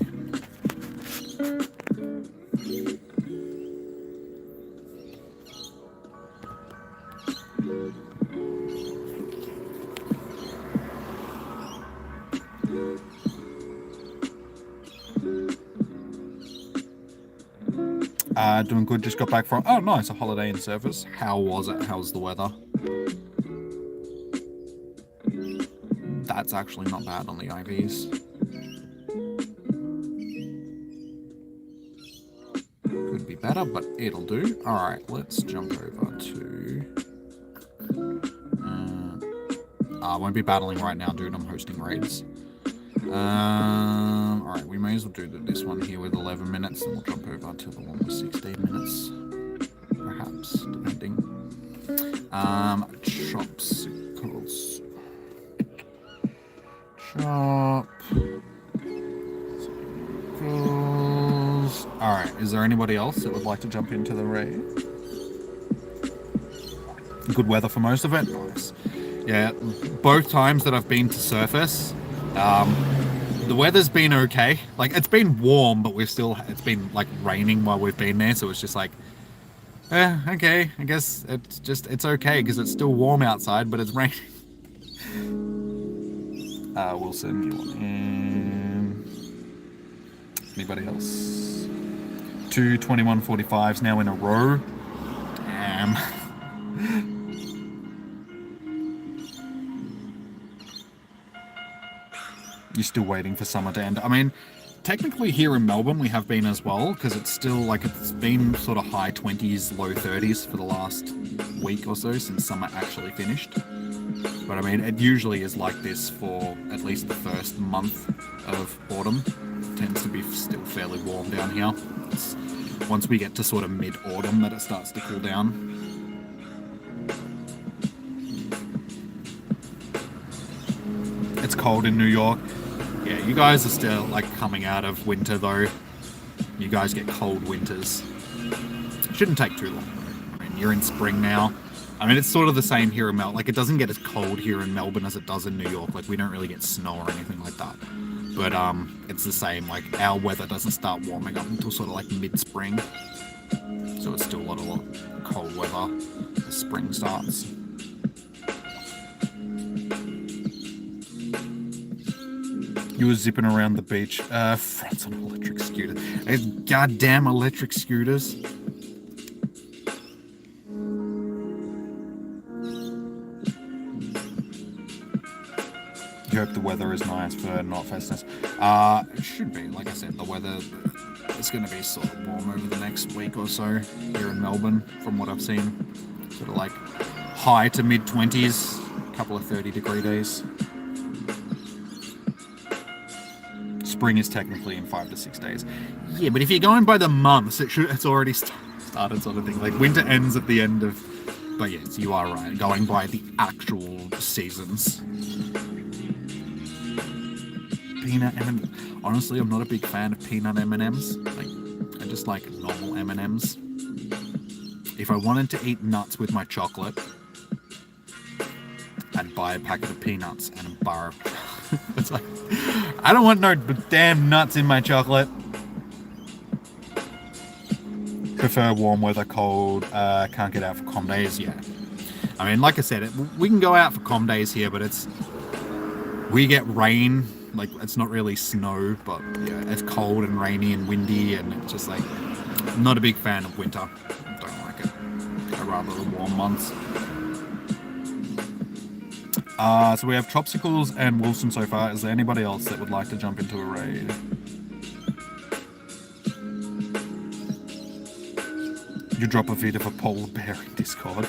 Doing good, just got back from... Oh, nice, a holiday in service. How was it? How's the weather? That's actually not bad on the IVs. Could be better, but it'll do. Alright, let's jump over to... I won't be battling right now, dude. I'm hosting raids. Alright, we may as well do this one here with 11 minutes, and we'll jump over to the one with 16 minutes. Perhaps, depending. Chopsicles. Chopsicles. Alright, is there anybody else that would like to jump into the raid? Good weather for most of it. Nice. Yeah, both times that I've been to surface, The weather's been okay. Like, it's been warm, but it's been like raining while we've been there, so it's just like, okay, I guess it's okay because it's still warm outside, but it's raining. Wilson, you want in? Anybody else? 2 21:45s now in a row. Damn. You're still waiting for summer to end. I mean, technically here in Melbourne we have been as well, because it's still like it's been sort of high 20s, low 30s for the last week or so since summer actually finished. But I mean, it usually is like this for at least the first month of autumn. It tends to be still fairly warm down here. It's once we get to sort of mid-autumn that it starts to cool down. It's cold in New York. Yeah, you guys are still like coming out of winter though. You guys get cold winters. Shouldn't take too long though. I mean, you're in spring now. I mean, it's sort of the same here in Melbourne. Like, it doesn't get as cold here in Melbourne as it does in New York. Like, we don't really get snow or anything like that. But it's the same. Like, our weather doesn't start warming up until sort of like mid-spring. So it's still a lot of cold weather as spring starts. You were zipping around the beach. Fronts on electric scooters. Those goddamn electric scooters. You hope the weather is nice for Knotfestness. It should be. Like I said, the weather is going to be sort of warm over the next week or so here in Melbourne, from what I've seen. Sort of like high to mid-20s, a couple of 30-degree days. Spring is technically in 5 to 6 days. Yeah, but if you're going by the months, it's already started, sort of thing. Like, winter ends at the end of... But yes, you are right. Going by the actual seasons. Peanut M&Ms. Honestly, I'm not a big fan of peanut M&Ms. Like, I just like normal M&Ms. If I wanted to eat nuts with my chocolate, I'd buy a packet of peanuts and a bar of... It's like, I don't want no damn nuts in my chocolate. Prefer warm weather, cold. Can't get out for comm days. Yeah. I mean, like I said, we can go out for comm days here, but we get rain. Like, it's not really snow, but yeah, it's cold and rainy and windy, and it's just like, I'm not a big fan of winter. I don't like it. I'd rather the warm months. So we have Chopsicles and Wilson so far. Is there anybody else that would like to jump into a raid? You drop a feed of a polar bear in Discord.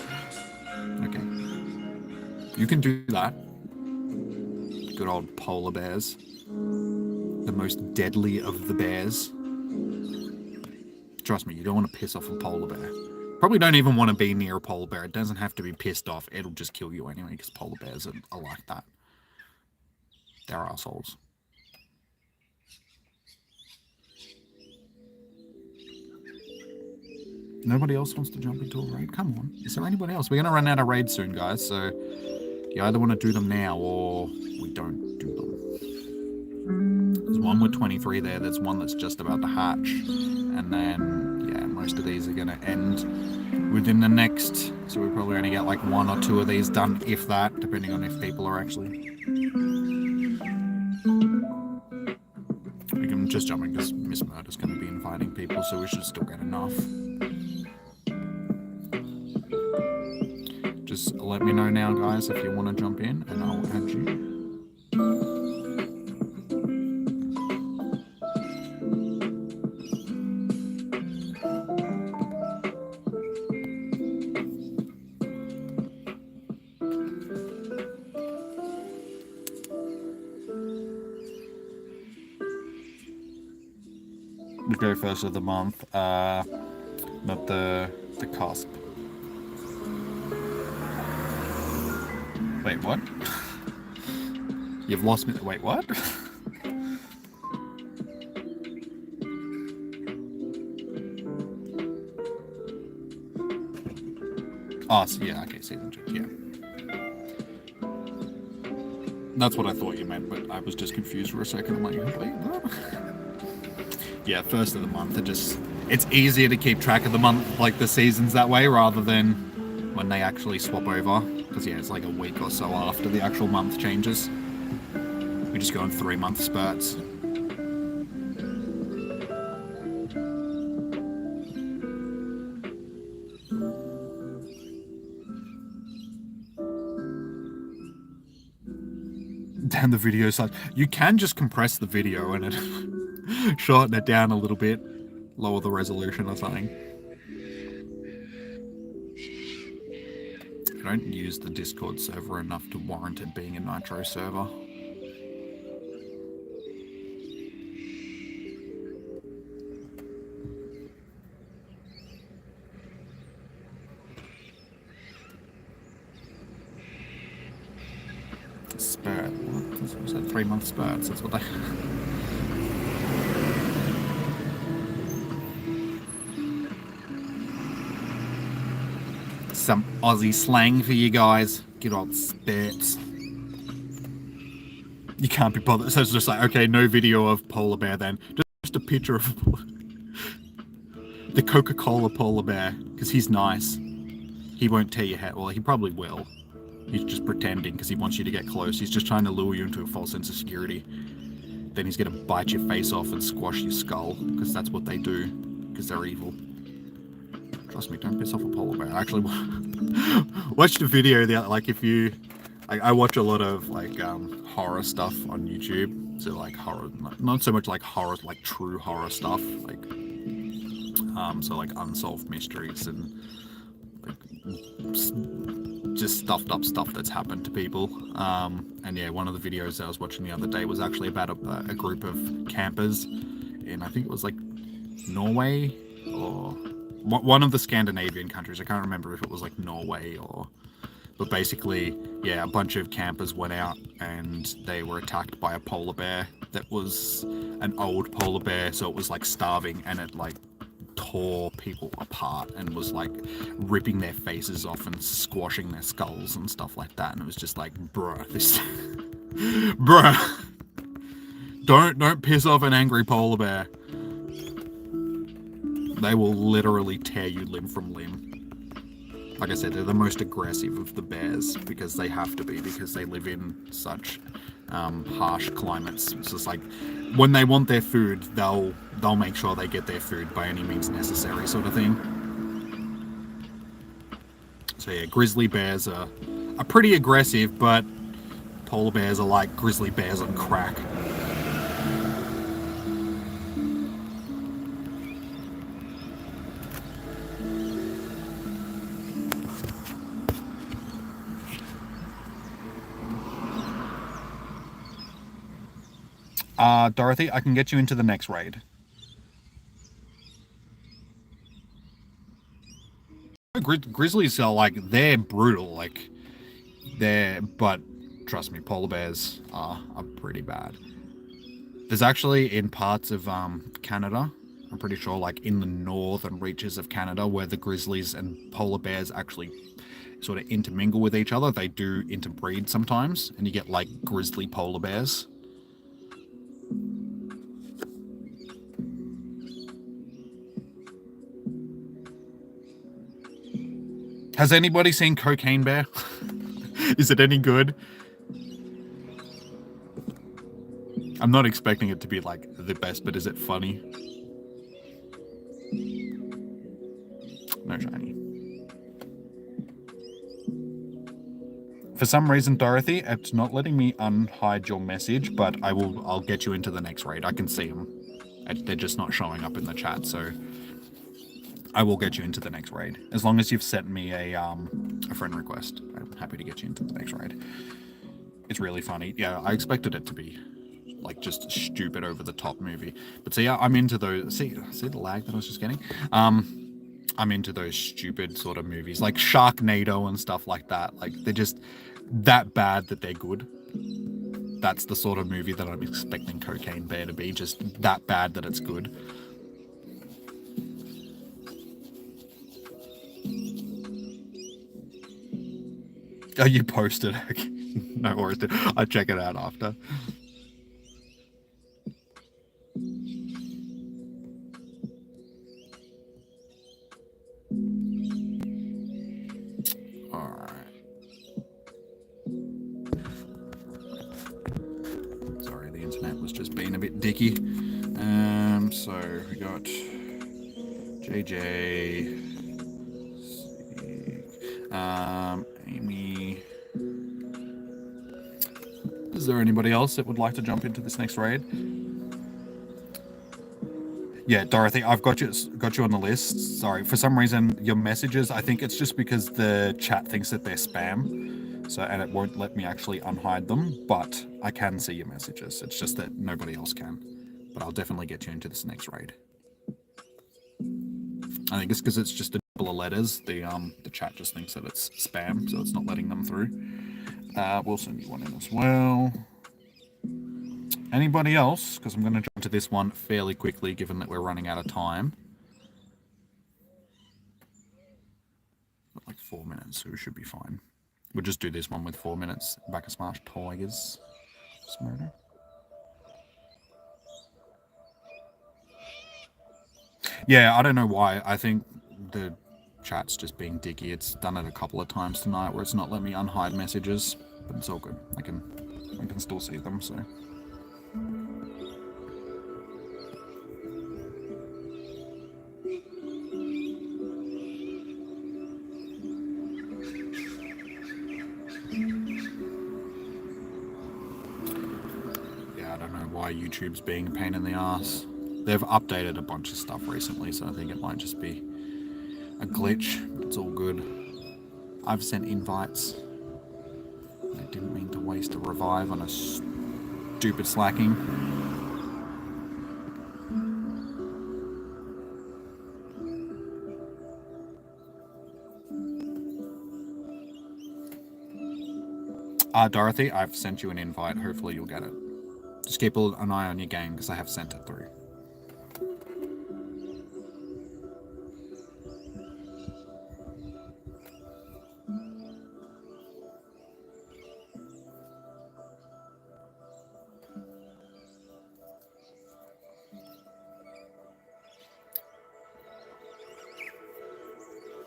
Okay. You can do that. Good old polar bears. The most deadly of the bears. Trust me, you don't want to piss off a polar bear. Probably don't even want to be near a polar bear. It doesn't have to be pissed off. It'll just kill you anyway, because polar bears are like that. They're assholes. Nobody else wants to jump into a raid? Come on. Is there anybody else? We're going to run out of raids soon, guys, so you either want to do them now or we don't do them. There's one with 23 there. There's one that's just about to hatch. And then, yeah, most of these are going to end within the next. So we probably only get like 1 or 2 of these done, if that, depending on if people are actually... We can just jump in because Miss Murder's going to be inviting people, so we should still get enough. Just let me know now, guys, if you want to jump in, and I'll add you. We go first of the month, not the cusp. Wait, what? You've lost me. Wait, what? Oh, so yeah, okay, season 2, yeah. That's what I thought you meant, but I was just confused for a second. I'm like, wait, what? Yeah, first of the month. It's easier to keep track of the month, like the seasons that way, rather than when they actually swap over. Because yeah, it's like a week or so after the actual month changes. We just go in 3-month spurts. Damn, the video size. You can just compress the video and it shorten it down a little bit, lower the resolution or something. I don't use the Discord server enough to warrant it being a Nitro server. Spurt. What was that? 3-month spurts. That's what they. Some Aussie slang for you guys. Good old spurts. You can't be bothered. So it's just like, okay, no video of polar bear then. Just a picture of the Coca-Cola polar bear, because he's nice. He won't tear your head. Well, he probably will. He's just pretending because he wants you to get close. He's just trying to lure you into a false sense of security. Then he's going to bite your face off and squash your skull, because that's what they do, because they're evil. Trust me, don't piss off a polar bear. I actually watched a video, like if you... I watch a lot of like horror stuff on YouTube. So like horror, not so much like horror, like true horror stuff. Like so like unsolved mysteries and like just stuffed up stuff that's happened to people. And yeah, one of the videos I was watching the other day was actually about a group of campers in, I think it was like Norway or one of the Scandinavian countries. I can't remember if it was like Norway or... But basically, yeah, a bunch of campers went out and they were attacked by a polar bear that was an old polar bear, so it was like starving, and it like tore people apart and was like ripping their faces off and squashing their skulls and stuff like that. And it was just like, bruh, this... bruh! Don't piss off an angry polar bear. They will literally tear you limb from limb. Like I said, they're the most aggressive of the bears because they have to be, because they live in such harsh climates. It's just like when they want their food, they'll make sure they get their food by any means necessary, sort of thing. So yeah, grizzly bears are pretty aggressive, but polar bears are like grizzly bears on crack. Dorothy, I can get you into the next raid. Grizzlies are like, they're brutal, like, but trust me, polar bears are pretty bad. There's actually in parts of Canada, I'm pretty sure, like in the northern reaches of Canada, where the grizzlies and polar bears actually sort of intermingle with each other. They do interbreed sometimes, and you get like grizzly polar bears. Has anybody seen Cocaine Bear? Is it any good? I'm not expecting it to be like the best, but is it funny? No shiny. For some reason, Dorothy, it's not letting me unhide your message, but I'll get you into the next raid. I can see them. They're just not showing up in the chat, so I will get you into the next raid. As long as you've sent me a friend request, I'm happy to get you into the next raid. It's really funny. Yeah, I expected it to be like just a stupid over the top movie. But see, I'm into those. See the lag that I was just getting? I'm into those stupid sort of movies like Sharknado and stuff like that. Like they're just that bad that they're good. That's the sort of movie that I'm expecting Cocaine Bear to be, just that bad that it's good. Oh, you posted. No worries, dude. I'll check it out after. Alright. Sorry, the internet was just being a bit dicky. So we got JJ, Amy. Is there anybody else that would like to jump into this next raid? Yeah, Dorothy, I've got you on the list. Sorry, for some reason your messages, I think it's just because the chat thinks that they're spam. So, and it won't let me actually unhide them, but I can see your messages. It's just that nobody else can. But I'll definitely get you into this next raid. I think it's because it's just a couple of letters. The chat just thinks that it's spam, so it's not letting them through. We'll send you one in as well. Anybody else? Because I'm going to jump to this one fairly quickly, given that we're running out of time. Got like 4 minutes, so we should be fine. We'll just do this one with 4 minutes. Back of Smash Tigers. Smarter. Yeah, I don't know why. I think the chat's just being dicky. It's done it a couple of times tonight where it's not letting me unhide messages, but it's all good. I can still see them, so. Yeah, I don't know why YouTube's being a pain in the ass. They've updated a bunch of stuff recently, so I think it might just be a glitch. It's all good. I've sent invites. I didn't mean to waste a revive on a stupid slacking. Dorothy, I've sent you an invite. Hopefully you'll get it. Just keep an eye on your game because I have sent it through.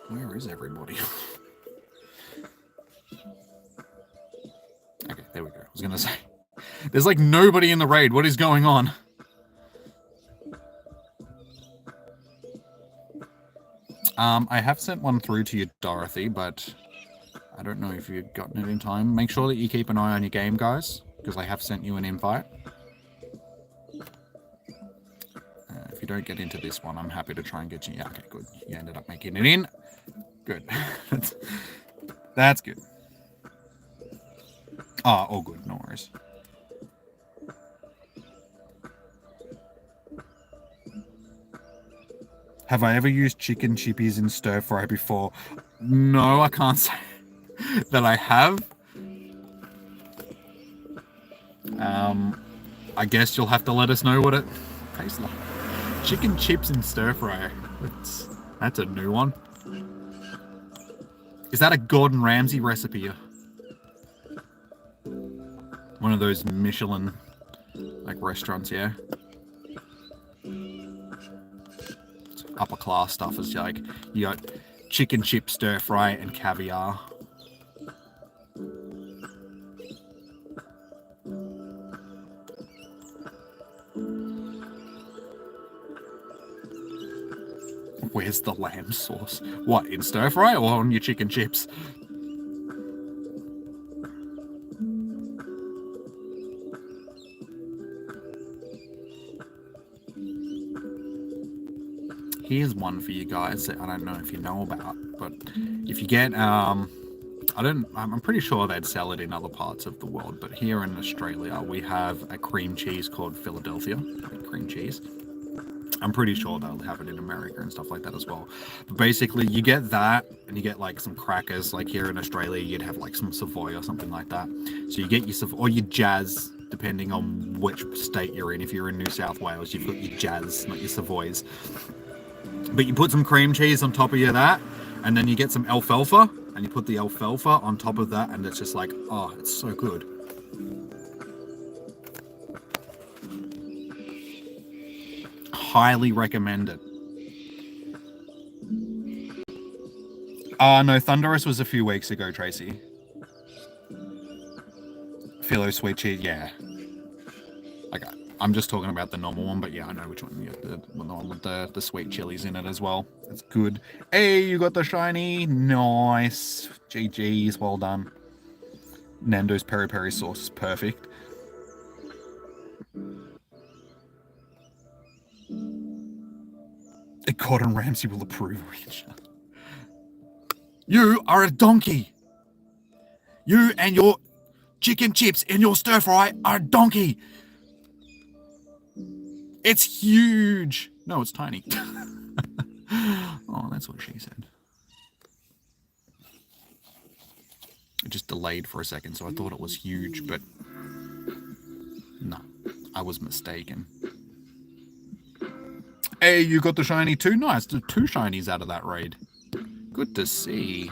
Where is everybody? Okay, there we go. I was gonna say, there's like nobody in the raid. What is going on? I have sent one through to you, Dorothy, but I don't know if you've gotten it in time. Make sure that you keep an eye on your game, guys, because I have sent you an invite. If you don't get into this one, I'm happy to try and get you. Yeah, okay, good. You ended up making it in. Good. That's good. Ah, all good. No worries. Have I ever used chicken chippies in stir fry before? No, I can't say that I have. I guess you'll have to let us know what it tastes like. Chicken chips in stir fry. That's a new one. Is that a Gordon Ramsay recipe? One of those Michelin like restaurants, yeah. It's upper class stuff is like you got chicken chip stir fry and caviar. Where's the lamb sauce? What, in stir fry or on your chicken chips? Here's one for you guys that I don't know if you know about, but if you get, I'm pretty sure they'd sell it in other parts of the world, but here in Australia, we have a cream cheese called Philadelphia cream cheese. I'm pretty sure they'll have it in America and stuff like that as well. But basically, you get that, and you get like some crackers. Like here in Australia, you'd have like some Savoy or something like that. So you get your Savoy or your Jazz, depending on which state you're in. If you're in New South Wales, you've got your Jazz, not your Savoys. But you put some cream cheese on top of that, and then you get some alfalfa, and you put the alfalfa on top of that, and it's just like, oh, it's so good. Highly recommend it. No, Thunderous was a few weeks ago, Tracy. Philo Sweet Cheese, yeah. Okay, I'm just talking about the normal one, but yeah, I know which one. Yeah, the one with the sweet chilies in it as well. It's good. Hey, you got the shiny. Nice. GG's, well done. Nando's peri peri sauce is perfect. Gordon Ramsay will approve, Richard. You are a donkey. You and your chicken chips in your stir fry are a donkey. It's huge. No, it's tiny. Oh, that's what she said. It just delayed for a second, so I thought it was huge, but no, I was mistaken. Hey, you got the shiny too? Nice, the 2 shinies out of that raid. Good to see.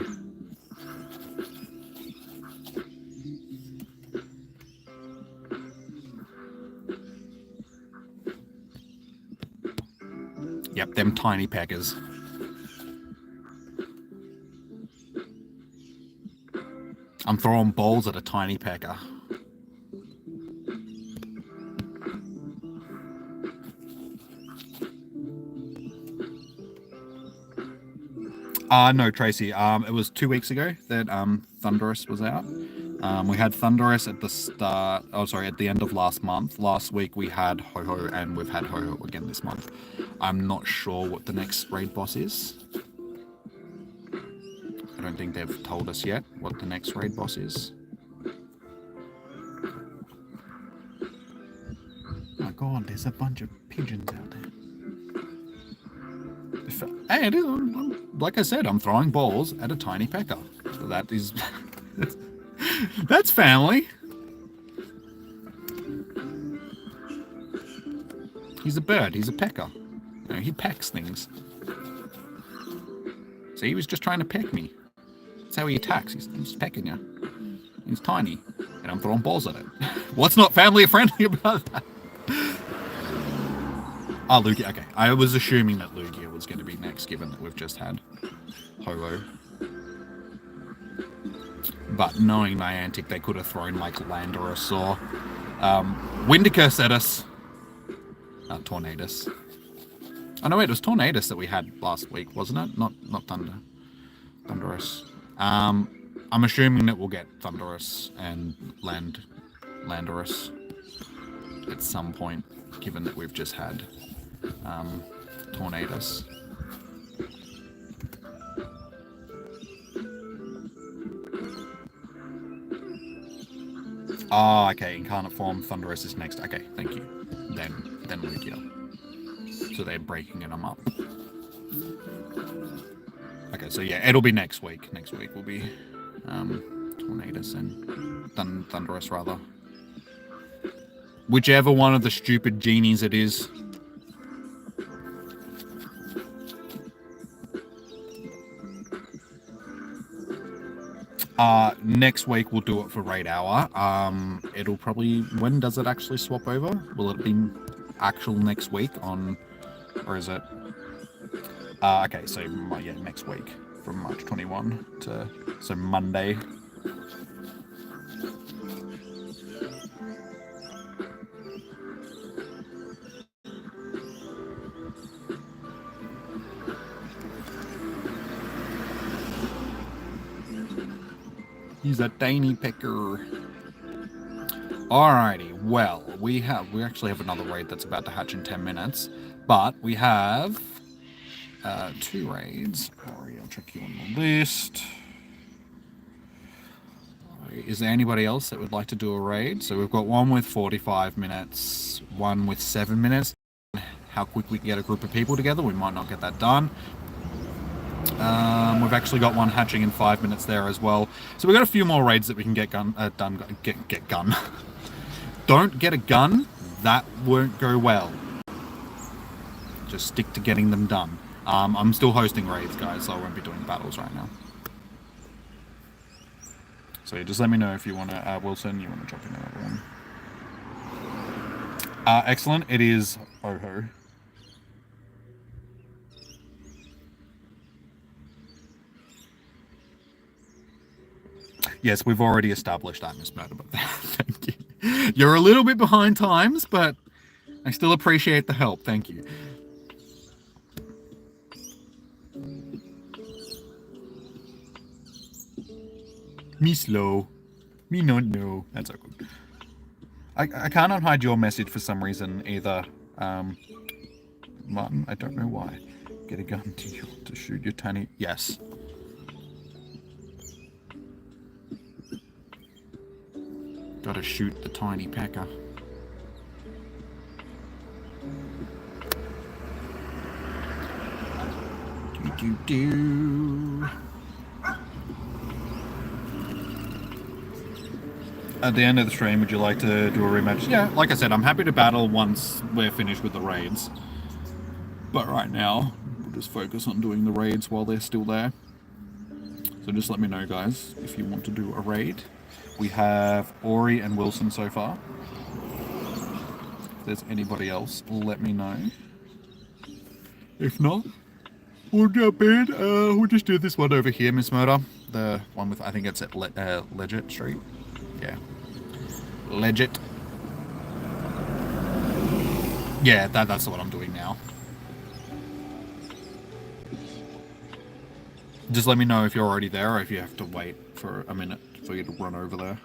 Yep, them tiny peckers. I'm throwing balls at a tiny pecker. No, Tracy. It was 2 weeks ago that Thunderous was out. We had Thunderous at the start. Oh, sorry, at the end of last month. Last week we had Ho-Ho, and we've had Ho-Ho again this month. I'm not sure what the next raid boss is. I don't think they've told us yet what the next raid boss is. Oh my god, there's a bunch of pigeons out there. Hey, it is, like I said, I'm throwing balls at a tiny pecker. So that is... that's family. He's a bird, he's a pecker. You know, he pecks things. See, he was just trying to peck me. That's how he attacks, he's pecking you. He's tiny, and I'm throwing balls at it. What's not family friendly about that? Oh, Lugia, okay. I was assuming that Lugia was going to be next, given that we've just had Ho-Ho. But knowing Niantic, they could have thrown like Landorus or Windica at us. Tornadus. Oh no, wait, it was Tornadus that we had last week, wasn't it? Not Thunderous. I'm assuming that we'll get Thunderous and Landorus at some point, given that we've just had Tornadus. Oh, okay, Incarnate Form, Thunderous is next. Okay, thank you. Then Lugia. So they're breaking them up. Okay, so yeah, it'll be next week. Next week will be Tornadus and Thunderous, rather. Whichever one of the stupid genies it is. Next week we'll do it for Raid Hour. It'll probably... When does it actually swap over? Will it be actual next week on... Or is it... okay, so yeah, next week. From March 21 to... So Monday. He's a tiny pecker. Alrighty, well, we actually have another raid that's about to hatch in 10 minutes, but we have 2 raids. Alright, I'll check you on the list. Is there anybody else that would like to do a raid? So we've got one with 45 minutes, one with 7 minutes. How quick we can get a group of people together, we might not get that done. We've actually got one hatching in 5 minutes there as well. So we've got a few more raids that we can get done. Get gun. Don't get a gun. That won't go well. Just stick to getting them done. I'm still hosting raids, guys, so I won't be doing battles right now. So yeah, just let me know if you want to, Wilson, you want to drop in another one. Excellent. It is Oho. Yes, we've already established that, Miss Murder, but thank you. You're a little bit behind times, but I still appreciate the help. Thank you. Me slow. Me not know. That's so good. I can't unhide your message for some reason either, Martin. I don't know why. Get a gun to shoot your tiny... Yes. Gotta shoot the tiny pecker. Do. At the end of the stream, would you like to do a rematch? Yeah, like I said, I'm happy to battle once we're finished with the raids. But right now, we'll just focus on doing the raids while they're still there. So just let me know, guys, if you want to do a raid. We have Ori and Wilson so far. If there's anybody else, let me know. If not, we'll jump in. We'll just do this one over here, Miss Murder. The one with, I think it's at Legit Street. Yeah. Legit. Yeah, that's what I'm doing now. Just let me know if you're already there or if you have to wait for a minute for you to run over there.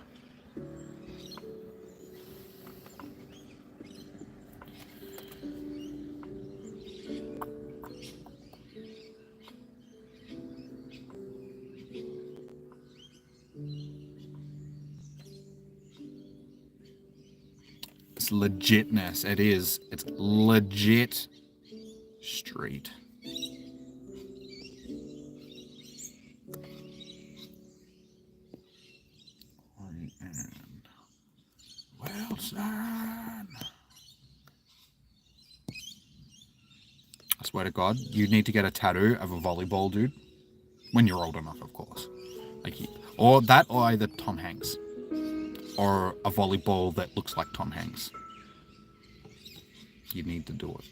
It's legitness. It is. It's legit street. Wilson. I swear to God, you need to get a tattoo of a volleyball dude. When you're old enough, of course. Like, or that, or either Tom Hanks. Or a volleyball that looks like Tom Hanks. You need to do it.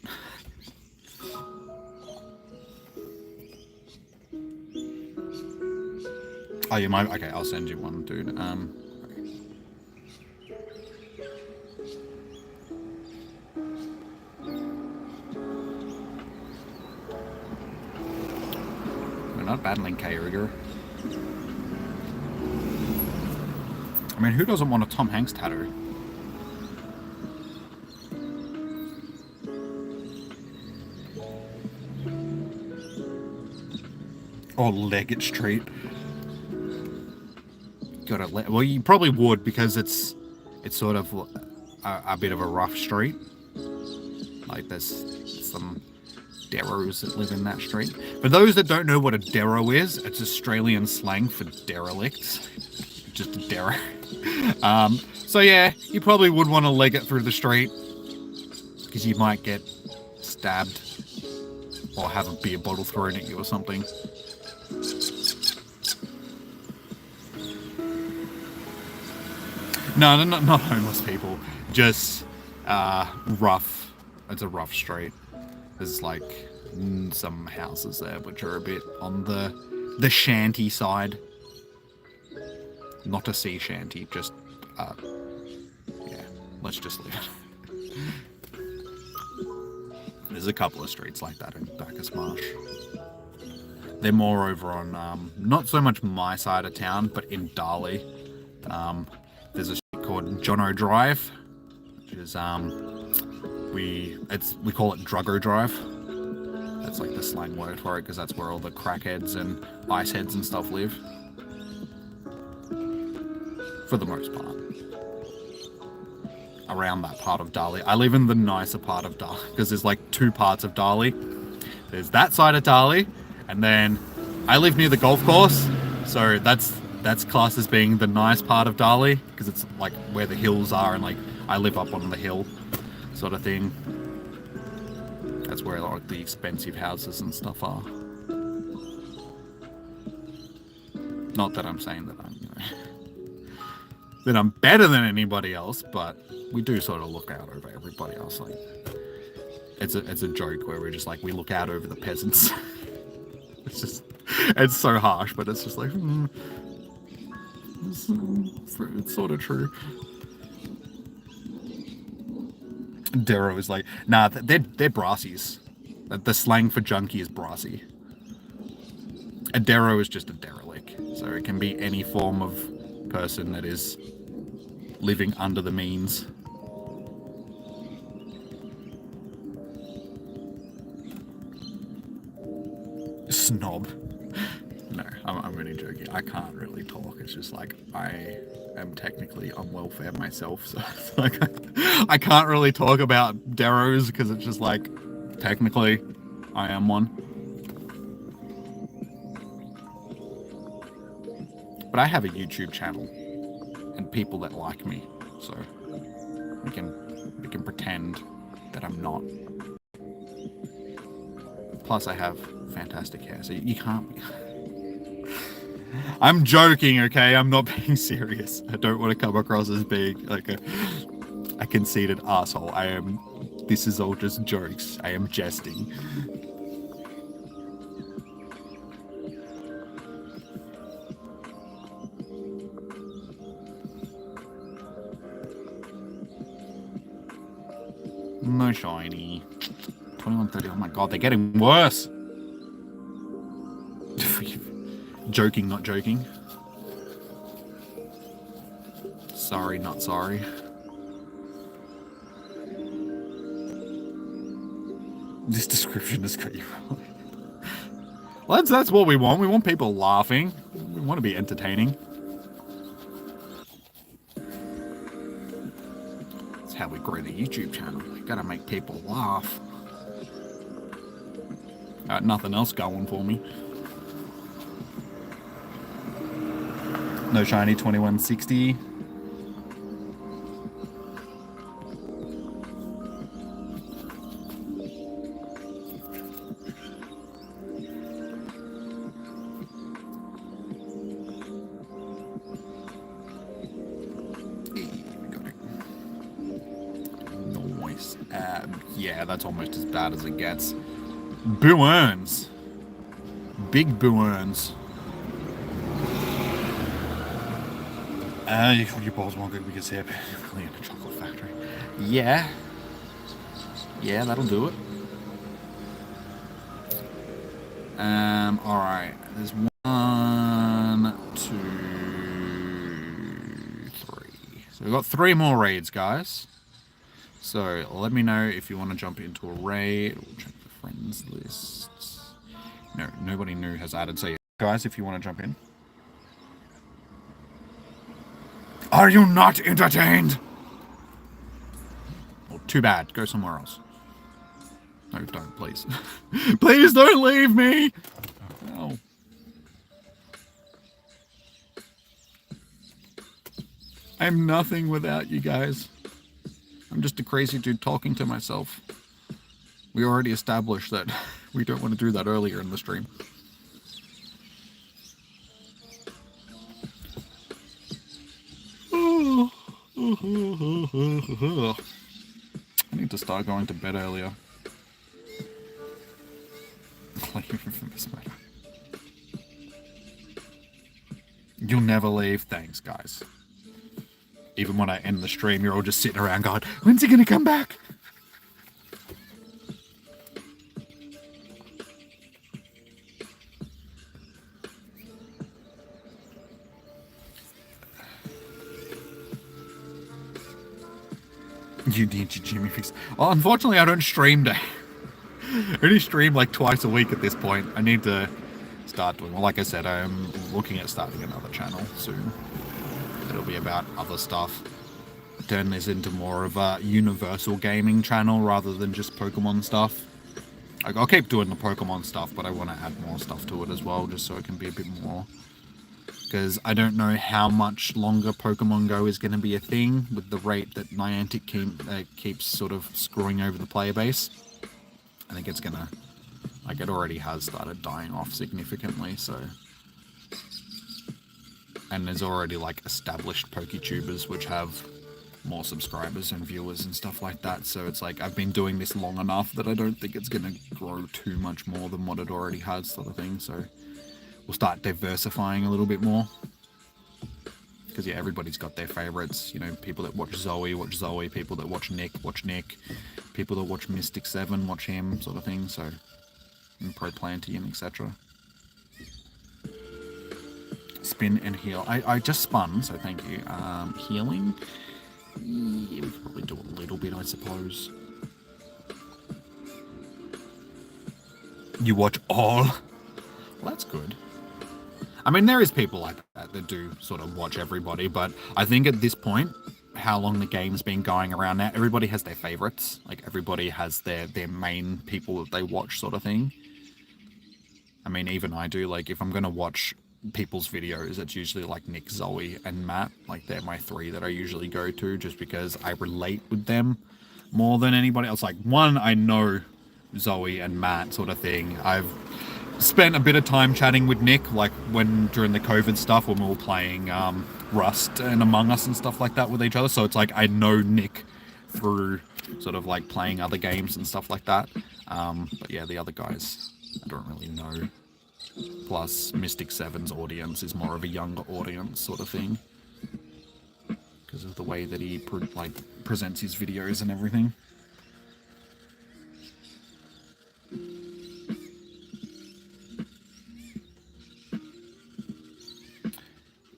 Oh, you might. Okay, I'll send you one, dude. Okay. We're not battling Kyogre. I mean, who doesn't want a Tom Hanks tattoo? Or Leggett Street. Well, you probably would because it's sort of a bit of a rough street. Like there's some derros that live in that street. For those that don't know what a derro is, it's Australian slang for derelicts. Just a derro. So yeah, you probably would want to leg it through the street because you might get stabbed or have a beer bottle thrown at you or something. No, not homeless people. Just rough. It's a rough street. There's like some houses there which are a bit on the shanty side. Not a sea shanty, just yeah. Let's just leave it. There's a couple of streets like that in Bacchus Marsh. They're more over on not so much my side of town, but in Darley. There's a street called Jono Drive, which is we call it Druggo Drive. That's like the slang word for it because that's where all the crackheads and iceheads and stuff live. For the most part. Around that part of Darley. I live in the nicer part of Darley because there's like two parts of Darley. There's that side of Darley, and then I live near the golf course, so that's classed as being the nice part of Darley because it's like where the hills are, and like I live up on the hill sort of thing. That's where like the expensive houses and stuff are. Not that I'm saying that I'm, that I'm better than anybody else, but we do sort of look out over everybody else. Like, it's a joke where we're just like, we look out over the peasants. It's so harsh, but it's just like, it's sort of true. Darrow is like, nah, they're brassies. The slang for junkie is brassy. A Darrow is just a derelict, so it can be any form of person that is living under the means. Snob. No, I'm really joking. I can't really talk. It's just like, I am technically on welfare myself, so it's like, I can't really talk about Darrows because it's just like, technically, I am one. But I have a YouTube channel and people that like me, so we can pretend that I'm not. Plus, I have fantastic hair, so you can't be. I'm joking, okay? I'm not being serious. I don't want to come across as being like a conceited asshole. This is all just jokes. I am jesting. No shiny. 2130. Oh my god, they're getting worse. Joking, not joking. Sorry, not sorry. This description has got you wrong. Well, that's what we want. We want people laughing. We want to be entertaining. That's how we grow the YouTube channel. We gotta make people laugh. Got nothing else going for me. No shiny 2160. Nice. Yeah, that's almost as bad as it gets. Booerns. Big booerns. Your balls won't go because they're clearly in a chocolate factory. Yeah. Yeah, that'll do it. Alright. There's 1, 2, 3. So we've got 3 more raids, guys. So let me know if you want to jump into a raid. We'll check the friends list. No, nobody new has added. So yeah, guys, if you want to jump in. Are you not entertained? Well, too bad. Go somewhere else. No, don't, please. Please don't leave me! Oh. I'm nothing without you guys. I'm just a crazy dude talking to myself. We already established that we don't want to do that earlier in the stream. I need to start going to bed earlier. You'll never leave. Thanks, guys. Even when I end the stream, you're all just sitting around going, when's he gonna come back? You need your Jimmy fix. Oh, unfortunately, I don't stream day. I only stream like twice a week at this point. I need to start doing. Well, like I said, I'm looking at starting another channel soon. It'll be about other stuff. Turn this into more of a universal gaming channel rather than just Pokemon stuff. Like, I'll keep doing the Pokemon stuff, but I want to add more stuff to it as well, just so it can be a bit more. Because I don't know how much longer Pokemon Go is going to be a thing with the rate that Niantic keeps sort of screwing over the player base. I think it's going to, like, it already has started dying off significantly, so And there's already like established PokeTubers which have more subscribers and viewers and stuff like that. So it's like I've been doing this long enough that I don't think it's gonna grow too much more than what it already has, sort of thing. So we'll start diversifying a little bit more. Because yeah, everybody's got their favorites. You know, people that watch Zoe, people that watch Nick, people that watch Mystic 7, watch him, sort of thing. So, and Pro Plantian, etc. Spin and heal. I just spun, so thank you. Healing? Yeah, we could probably do a little bit, I suppose. You watch all? Well, that's good. I mean, there is people like that do sort of watch everybody, but I think at this point, how long the game's been going around now, everybody has their favorites. Like, everybody has their main people that they watch, sort of thing. I mean, even I do. Like, if I'm going to watch people's videos, it's usually like Nick, Zoe, and Matt. Like, they're my three that I usually go to just because I relate with them more than anybody else. Like, one, I know Zoe and Matt, sort of thing. I've spent a bit of time chatting with Nick, like during the COVID stuff, when we were playing Rust and Among Us and stuff like that with each other. So it's like I know Nick through sort of like playing other games and stuff like that. But yeah, the other guys I don't really know. Plus, Mystic 7's audience is more of a younger audience, sort of thing, because of the way that he presents his videos and everything.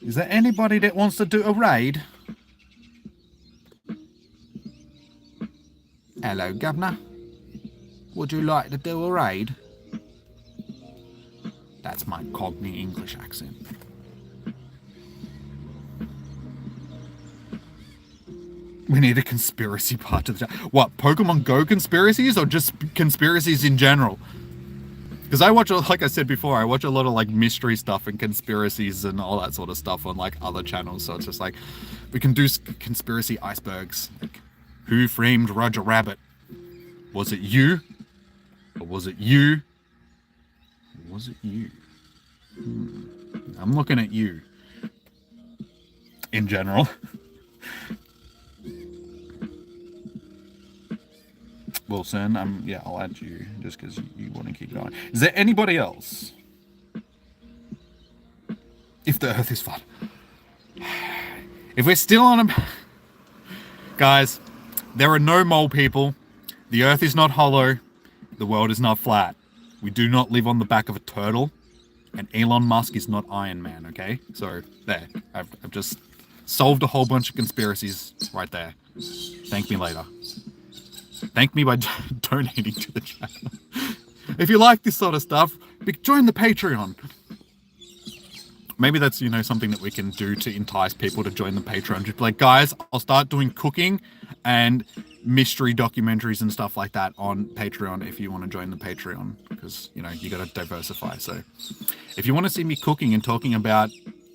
Is there anybody that wants to do a raid? Hello, Governor. Would you like to do a raid? That's my Cockney English accent. We need a conspiracy part of the... What, Pokemon Go conspiracies or just conspiracies in general? Because I watch, like I said before, I watch a lot of like mystery stuff and conspiracies and all that sort of stuff on like other channels. So it's just like, we can do conspiracy icebergs. Like, who framed Roger Rabbit? Was it you? Or was it you? Or was it you? I'm looking at you. In general. Wilson, yeah, I'll add you just because you want to keep going. Is there anybody else? If the Earth is flat. If we're still on a... Guys, there are no mole people. The Earth is not hollow. The world is not flat. We do not live on the back of a turtle. And Elon Musk is not Iron Man, okay? So, there. I've just solved a whole bunch of conspiracies right there. Thank me later. Thank me by donating to the channel. If you like this sort of stuff, join the Patreon. Maybe that's, you know, something that we can do to entice people to join the Patreon. Just be like, guys, I'll start doing cooking and mystery documentaries and stuff like that on Patreon if you want to join the Patreon. Because, you know, you got to diversify. So if you want to see me cooking and talking about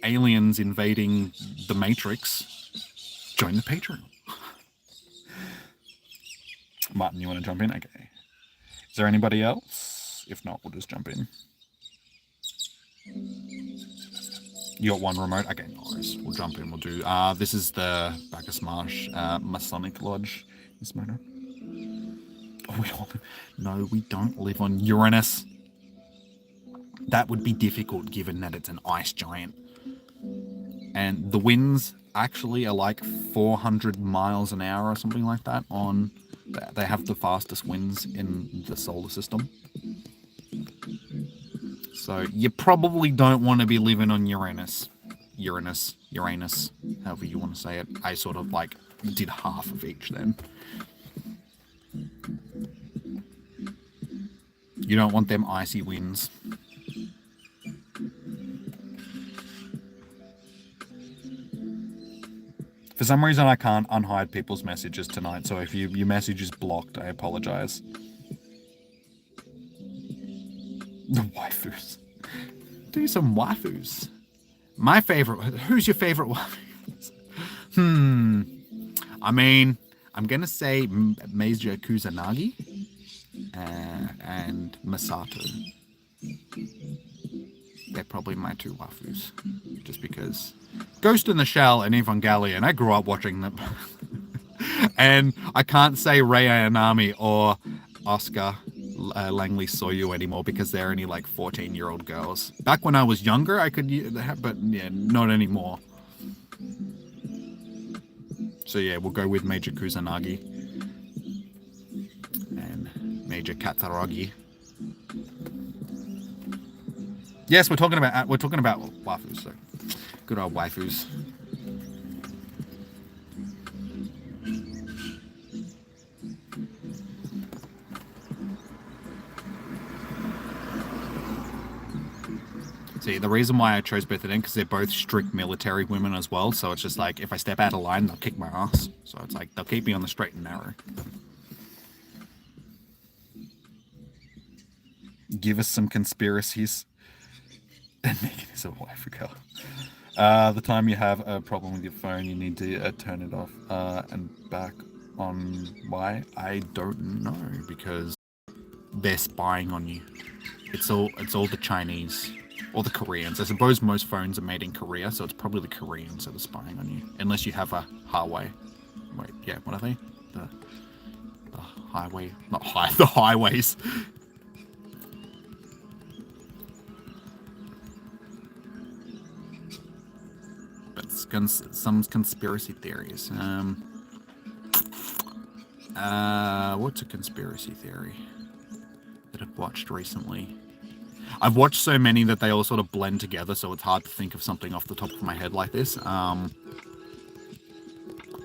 aliens invading the Matrix, join the Patreon. Martin, you want to jump in? Okay. Is there anybody else? If not, we'll just jump in. You got one remote? Okay, no worries. We'll jump in. We'll do... this is the Bacchus Marsh Masonic Lodge. This matter. Oh, no, we don't live on Uranus. That would be difficult given that it's an ice giant. And the winds actually are like 400 miles an hour or something like that on... They have the fastest winds in the solar system. So you probably don't want to be living on Uranus, however you want to say it. I sort of like did half of each then. You don't want them icy winds. For some reason, I can't unhide people's messages tonight, so if your message is blocked, I apologize. The waifus. Do some waifus. My favorite... Who's your favorite waifus? I mean, I'm going to say Meiji Kusanagi and Masato. They're probably my two waifus, just because Ghost in the Shell and Evangelion, I grew up watching them. And I can't say Rei Ayanami or Oscar Langley Soyu anymore because they're only like 14-year-old girls. Back when I was younger, I could, but yeah, not anymore. So yeah, we'll go with Major Kusanagi and Major Kataragi. Yes, we're talking about waifus. So good old waifus. See, the reason why I chose both of them because they're both strict military women as well. So it's just like if I step out of line, they'll kick my ass. So it's like they'll keep me on the straight and narrow. Give us some conspiracies. And Megan is a waifu girl. The time you have a problem with your phone, you need to turn it off and back on. Why? I don't know, because they're spying on you. It's all the Chinese or the Koreans. I suppose most phones are made in Korea, so it's probably the Koreans that are spying on you, unless you have a Huawei. Wait, yeah, what are they? The highway, not high, the highways. Some conspiracy theories. What's a conspiracy theory that I've watched recently? I've watched so many that they all sort of blend together, so it's hard to think of something off the top of my head like this.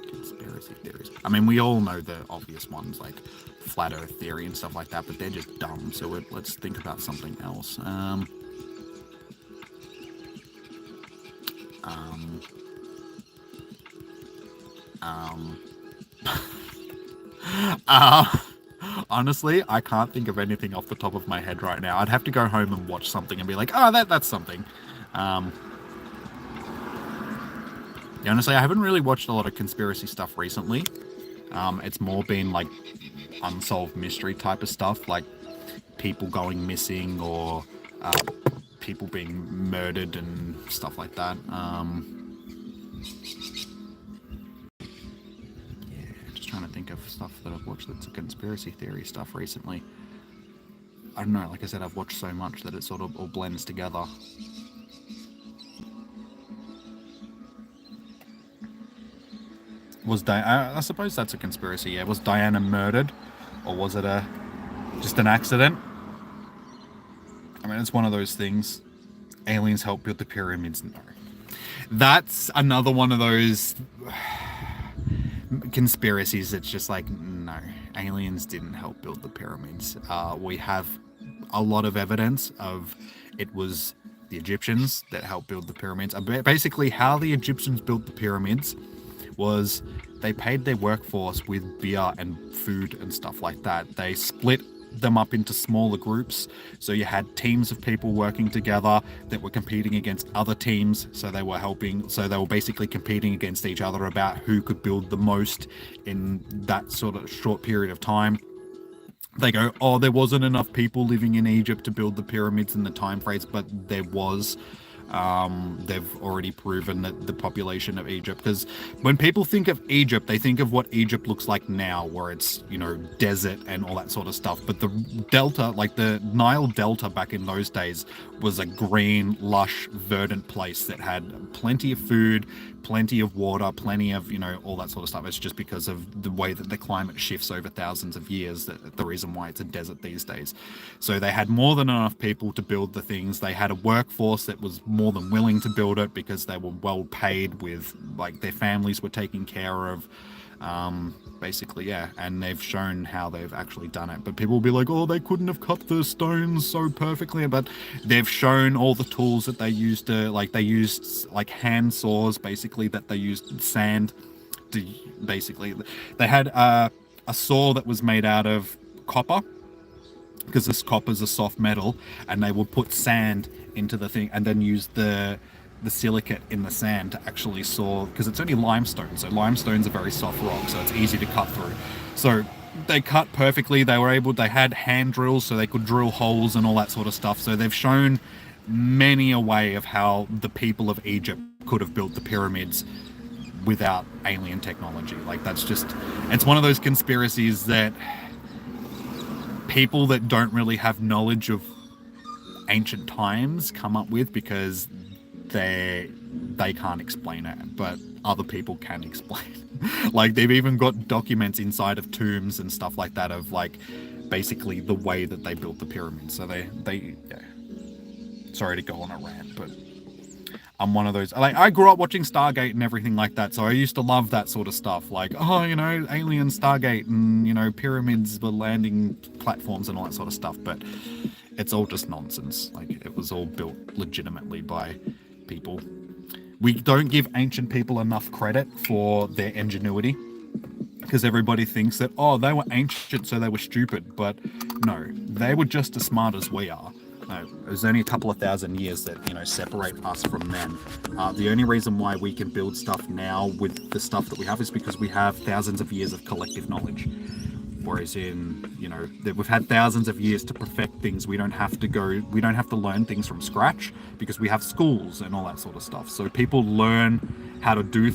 Conspiracy theories. I mean, we all know the obvious ones, like flat Earth theory and stuff like that, but they're just dumb, so let's think about something else. Honestly, I can't think of anything off the top of my head right now. I'd have to go home and watch something and be like, oh, that's something. Yeah, honestly, I haven't really watched a lot of conspiracy stuff recently. It's more been like unsolved mystery type of stuff, like people going missing or people being murdered and stuff like that. Trying to think of stuff that I've watched that's a conspiracy theory stuff recently. I don't know, like I said, I've watched so much that it sort of all blends together. Was I suppose that's a conspiracy, yeah. Was Diana murdered? Or was it just an accident? I mean, it's one of those things. Aliens help build the pyramids? No. That's another one of those conspiracies. It's just like, no, aliens didn't help build the pyramids. We have a lot of evidence of it was the Egyptians that helped build the pyramids. Basically, how the Egyptians built the pyramids was they paid their workforce with beer and food and stuff like that. They split them up into smaller groups, so you had teams of people working together that were competing against other teams, so they were basically competing against each other about who could build the most in that sort of short period of time. They go, oh, there wasn't enough people living in Egypt to build the pyramids in the time frames, but there was. They've already proven that the population of Egypt, because when people think of Egypt, they think of what Egypt looks like now, where it's, desert and all that sort of stuff. But the delta, like the Nile Delta back in those days, was a green, lush, verdant place that had plenty of food, plenty of water, plenty of, all that sort of stuff. It's just because of the way that the climate shifts over thousands of years, that the reason why it's a desert these days. So they had more than enough people to build the things. They had a workforce that was more than willing to build it because they were well paid, with like their families were taken care of, basically, yeah. And they've shown how they've actually done it. But people will be like, oh, they couldn't have cut the stones so perfectly. But they've shown all the tools that they used to, like they used like hand saws, basically, that they used sand to, basically, they had a saw that was made out of copper, because this copper is a soft metal, and they would put sand into the thing and then use the silicate in the sand to actually saw, because it's only limestone, so limestone's a very soft rock, so it's easy to cut through. So they cut perfectly. They had hand drills, so they could drill holes and all that sort of stuff. So they've shown many a way of how the people of Egypt could have built the pyramids without alien technology. Like, that's just, it's one of those conspiracies that people that don't really have knowledge of ancient times come up with because they can't explain it, but other people can explain. Like, they've even got documents inside of tombs and stuff like that of, like, basically the way that they built the pyramids. So they yeah. Sorry to go on a rant, but I'm one of those, like, I grew up watching Stargate and everything like that, so I used to love that sort of stuff, like, oh, you know, alien Stargate and, you know, pyramids were landing platforms and all that sort of stuff, but it's all just nonsense. Like, it was all built legitimately by people. We don't give ancient people enough credit for their ingenuity, because everybody thinks that, oh, they were ancient so they were stupid, but no, they were just as smart as we are. There's only a couple of thousand years that, you know, separate us from them. The only reason why we can build stuff now with the stuff that we have is because we have thousands of years of collective knowledge. Whereas in, you know, we've had thousands of years to perfect things. We don't have to learn things from scratch because we have schools and all that sort of stuff. So people learn how to do